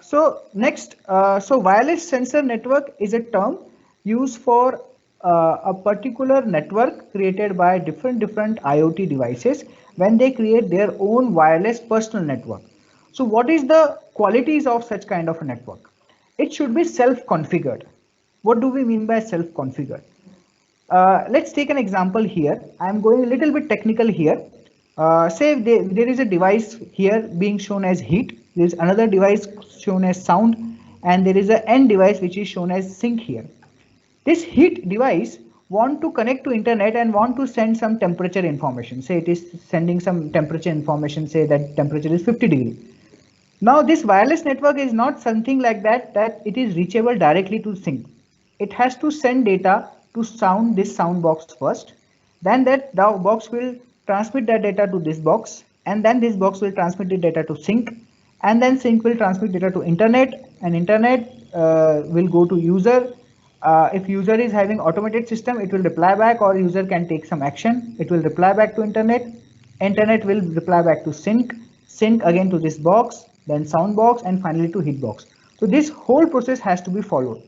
so next, so wireless sensor network is a term used for a particular network created by different IoT devices when they create their own wireless personal network. So what is the qualities of such kind of a network? It should be self-configured. What do we mean by self-configured? Let's take an example here. I'm going a little bit technical here. Say there is a device here being shown as heat. There is another device shown as sound, and there is an end device which is shown as sync here. This heat device want to connect to internet and want to send some temperature information. Say it is sending some temperature information. Say that temperature is 50 degrees. Now this wireless network is not something like that it is reachable directly to sync. It has to send data to this sound box first. Then that box will transmit that data to this box, and then this box will transmit the data to sync, and then sync will transmit data to internet, and internet will go to user. If user is having automated system, it will reply back, or user can take some action. It will reply back to internet. Internet will reply back to sync again to this box, then sound box, and finally to heat box. So this whole process has to be followed.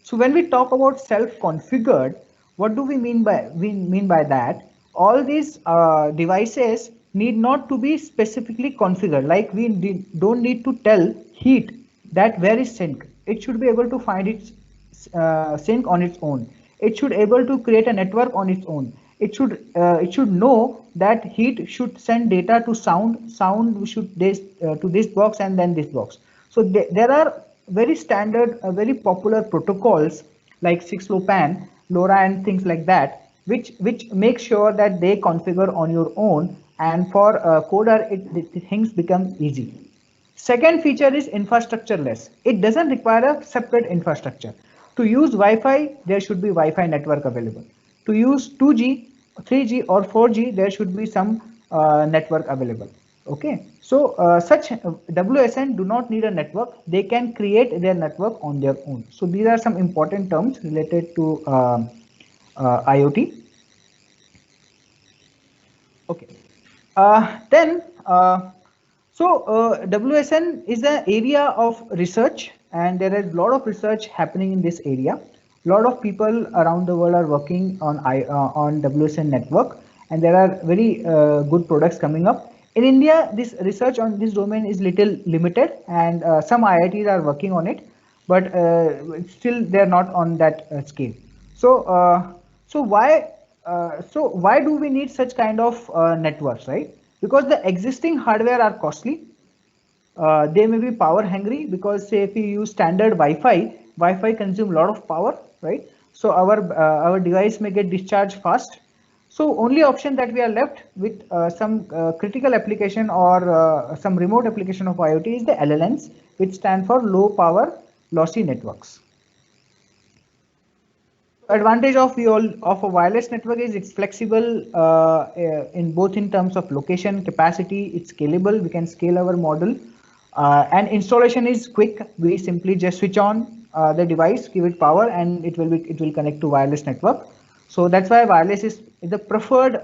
So when we talk about self-configured, what do we mean by that? All these devices need not to be specifically configured. Like we don't need to tell heat that where is sync. It should be able to find its sync on its own. It should able to create a network on its own. It should know that heat should send data to sound should to this box and then this box. So there are very standard, very popular protocols like 6LoWPAN, LoRa, and things like that, which make sure that they configure on your own, and for a coder things become easy. Second feature is infrastructureless. It doesn't require a separate infrastructure. To use Wi-Fi, there should be Wi-Fi network available. To use 2G, 3G, or 4G, there should be some network available. Okay, so such WSN do not need a network. They can create their network on their own. So these are some important terms related to IoT. Okay, then WSN is an area of research, and there is a lot of research happening in this area. A lot of people around the world are working on WSN network, and there are very good products coming up. In India, this research on this domain is little limited, and some IITs are working on it, but still they're not on that scale. So why do we need such kind of networks, right? Because the existing hardware are costly. They may be power hungry, because say if you use standard Wi-Fi consume a lot of power, right? So our device may get discharged fast. So only option that we are left with some critical application or some remote application of IoT is the LLNs, which stand for low power lossy networks. Advantage of a wireless network is it's flexible in both in terms of location, capacity. It's scalable. We can scale our model, and installation is quick. We simply just switch on the device, give it power, and it will connect to wireless network. So that's why wireless is the preferred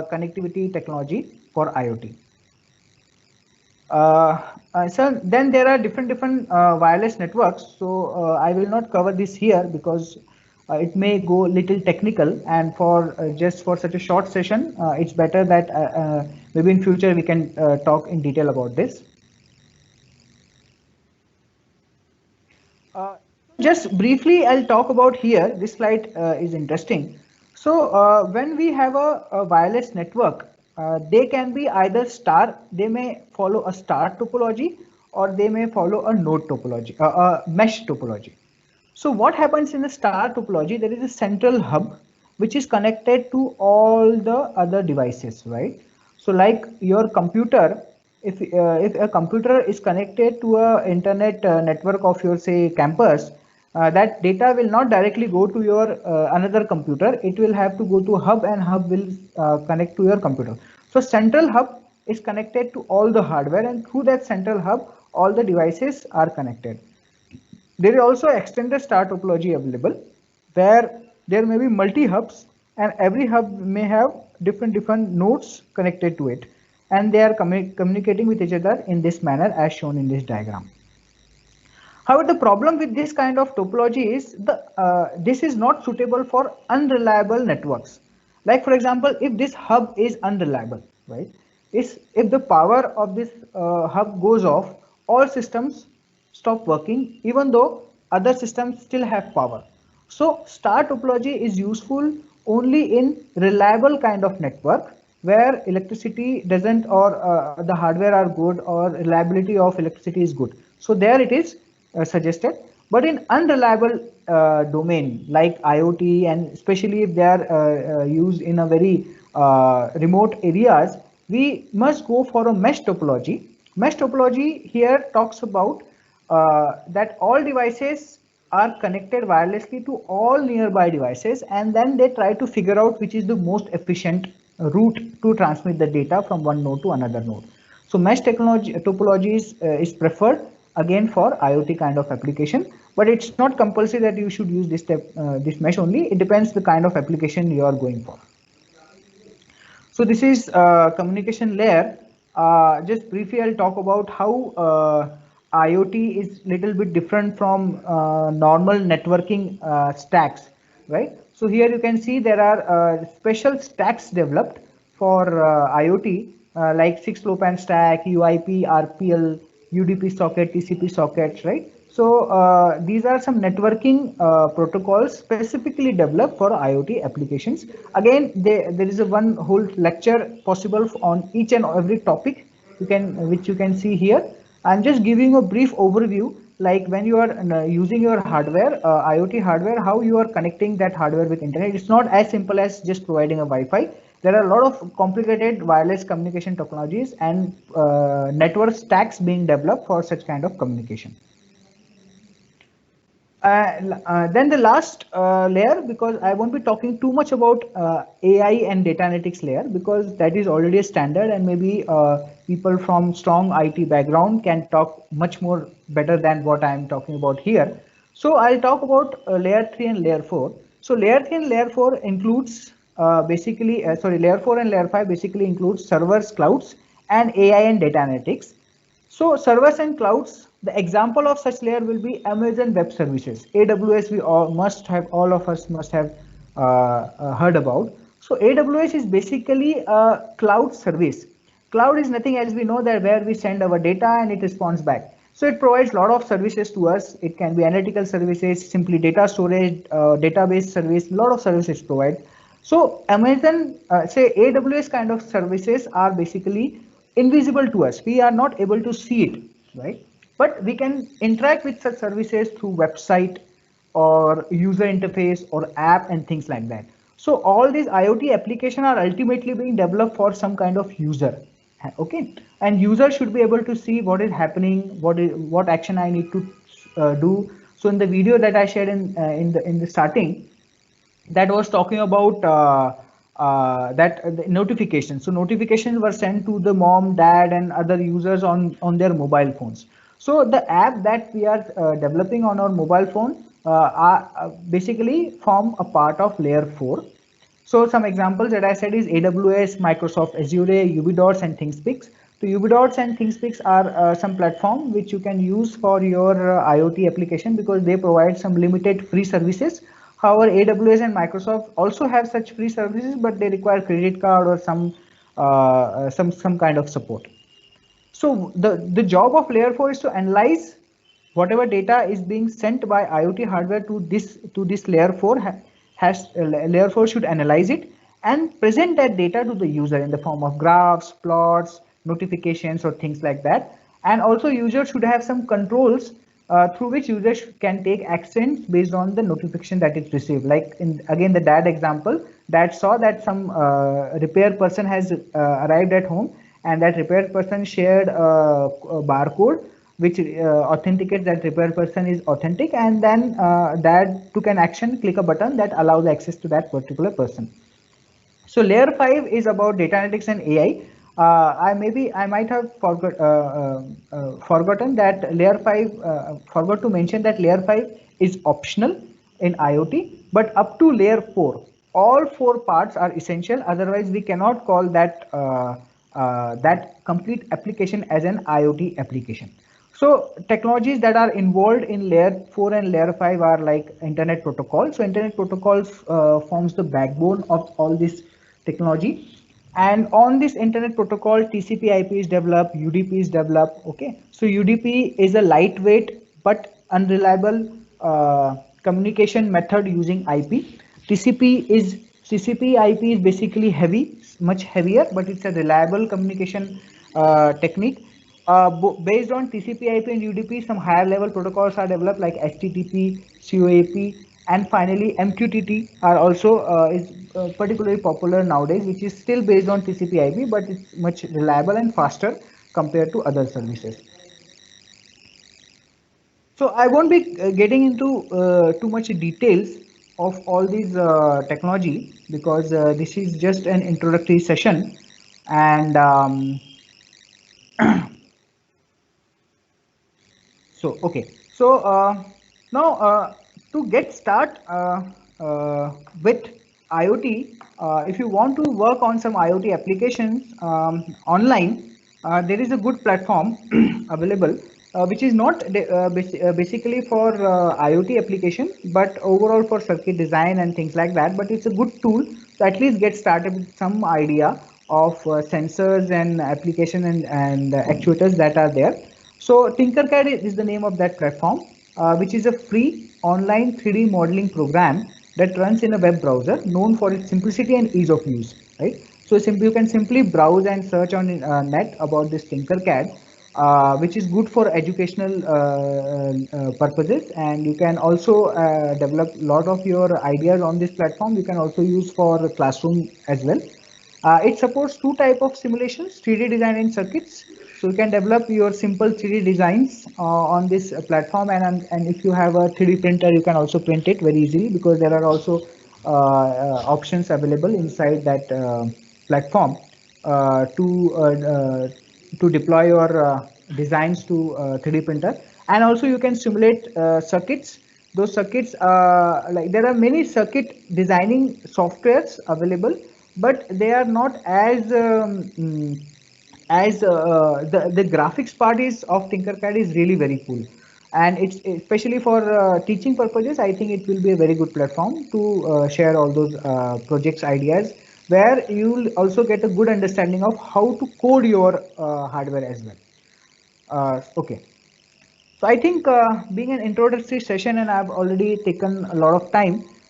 connectivity technology for IoT. So then there are different wireless networks. So I will not cover this here because it may go little technical, and for just for such a short session, it's better that maybe in future we can talk in detail about this. Just briefly, I'll talk about here. This slide is interesting. So when we have a wireless network, they can be either star. They may follow a star topology, or they may follow a node topology, a mesh topology. So what happens in the star topology? There is a central hub which is connected to all the other devices, right? So like your computer, if a computer is connected to a internet network of your say campus, that data will not directly go to your another computer. It will have to go to a hub, and hub will connect to your computer. So central hub is connected to all the hardware, and through that central hub all the devices are connected. There is also extended star topology available, where there may be multi hubs, and every hub may have different nodes connected to it, and they are communicating with each other in this manner as shown in this diagram. However, the problem with this kind of topology is this is not suitable for unreliable networks. Like for example, if this hub is unreliable, right? If the power of this hub goes off, all systems stop working, even though other systems still have power. So star topology is useful only in reliable kind of network where electricity doesn't, or the hardware are good, or reliability of electricity is good. So there it is suggested. But in unreliable domain like IoT, and especially if they are used in a very remote areas, we must go for a mesh topology. Mesh topology here talks about that all devices are connected wirelessly to all nearby devices, and then they try to figure out which is the most efficient route to transmit the data from one node to another node. So mesh technology topology is preferred again for IoT kind of application, but it's not compulsory that you should use this mesh only. It depends the kind of application you are going for. So this is communication layer. Just briefly, I'll talk about how IoT is little bit different from normal networking stacks, right? So here you can see there are special stacks developed for IoT, like 6-LoWPAN stack, UIP, RPL, UDP socket, TCP sockets, right? So these are some networking protocols specifically developed for IoT applications. Again, there is a one whole lecture possible on each and every topic which you can see here. I'm just giving a brief overview, like when you are using your hardware, IoT hardware, how you are connecting that hardware with internet. It's not as simple as just providing a Wi-Fi. There are a lot of complicated wireless communication technologies and network stacks being developed for such kind of communication. Then the last layer, because I won't be talking too much about AI and data analytics layer, because that is already a standard, and maybe people from strong IT background can talk much more better than what I am talking about here. So I'll talk about layer 3 and layer 4. So layer 3 and layer 4 includes layer 4 and layer 5 basically includes servers, clouds, and AI and data analytics. So servers and clouds, the example of such layer will be Amazon Web Services. AWS, all of us must have heard about. So AWS is basically a cloud service. Cloud is nothing else, we know that where we send our data and it responds back. So it provides a lot of services to us. It can be analytical services, simply data storage, database service, a lot of services provide. So Amazon, say AWS kind of services are basically invisible to us. We are not able to see it, right? But we can interact with such services through website or user interface or app and things like that. So all these IoT applications are ultimately being developed for some kind of user. Okay, and user should be able to see what is happening, what action I need to do. So in the video that I shared in the starting, that was talking about the notifications. So notifications were sent to the mom, dad, and other users on their mobile phones. So the app that we are developing on our mobile phone are basically form a part of layer 4. So some examples that I said is AWS, Microsoft Azure, UbiDots, and ThingSpeaks. So UbiDots and ThingSpeaks are some platform which you can use for your IoT application, because they provide some limited free services. However, AWS and Microsoft also have such free services, but they require credit card or some kind of support. So the job of layer 4 is to analyze whatever data is being sent by IoT hardware to this layer 4. Layer 4 should analyze it and present that data to the user in the form of graphs, plots, notifications, or things like that. And also user should have some controls through which users can take actions based on the notification that is received. Like again the dad example, dad saw that some repair person has arrived at home, and that repair person shared a barcode which authenticates that repair person is authentic, and then that took an action, click a button that allows access to that particular person. So layer 5 is about data analytics and AI. I might have forgotten that layer 5, forgot to mention that layer 5 is optional in IoT, but up to layer 4, all 4 parts are essential. Otherwise, we cannot call that that complete application as an IoT application. So technologies that are involved in layer 4 and layer 5 are like internet protocol. So internet protocols forms the backbone of all this technology. And on this internet protocol, TCP/IP is developed, UDP is developed. Okay, so UDP is a lightweight but unreliable communication method using IP. TCP/IP is basically heavy, much heavier, but it's a reliable communication technique. Based on TCP/IP and UDP, some higher level protocols are developed like HTTP, COAP, and finally MQTT are also is particularly popular nowadays, which is still based on TCP/IP, but it's much reliable and faster compared to other services. So I won't be getting into too much details of all these technology, because this is just an introductory session, and so okay, so now to get start with IoT, if you want to work on some IoT applications online, there is a good platform available, which is not basically for IoT application, but overall for circuit design and things like that. But it's a good tool to at least get started with some idea of sensors and application and actuators that are there. So Tinkercad is the name of that platform, which is a free online 3D modeling program that runs in a web browser, known for its simplicity and ease of use. Right. So you can simply browse and search on net about this Tinkercad, which is good for educational purposes, and you can also develop a lot of your ideas on this platform. You can also use for classroom as well. It supports 2 types of simulations, 3D design and circuits. So you can develop your simple 3D designs on this platform, and if you have a 3D printer, you can also print it very easily, because there are also options available inside that platform to deploy your designs to 3D printer. And also you can simulate circuits. Those circuits, like there are many circuit designing softwares available, but they are not as the graphics part is of Tinkercad is really very cool, and it's especially for teaching purposes. I think it will be a very good platform to share all those projects ideas, where you'll also get a good understanding of how to code your hardware as well. Okay. So I think being an introductory session, and I've already taken a lot of time,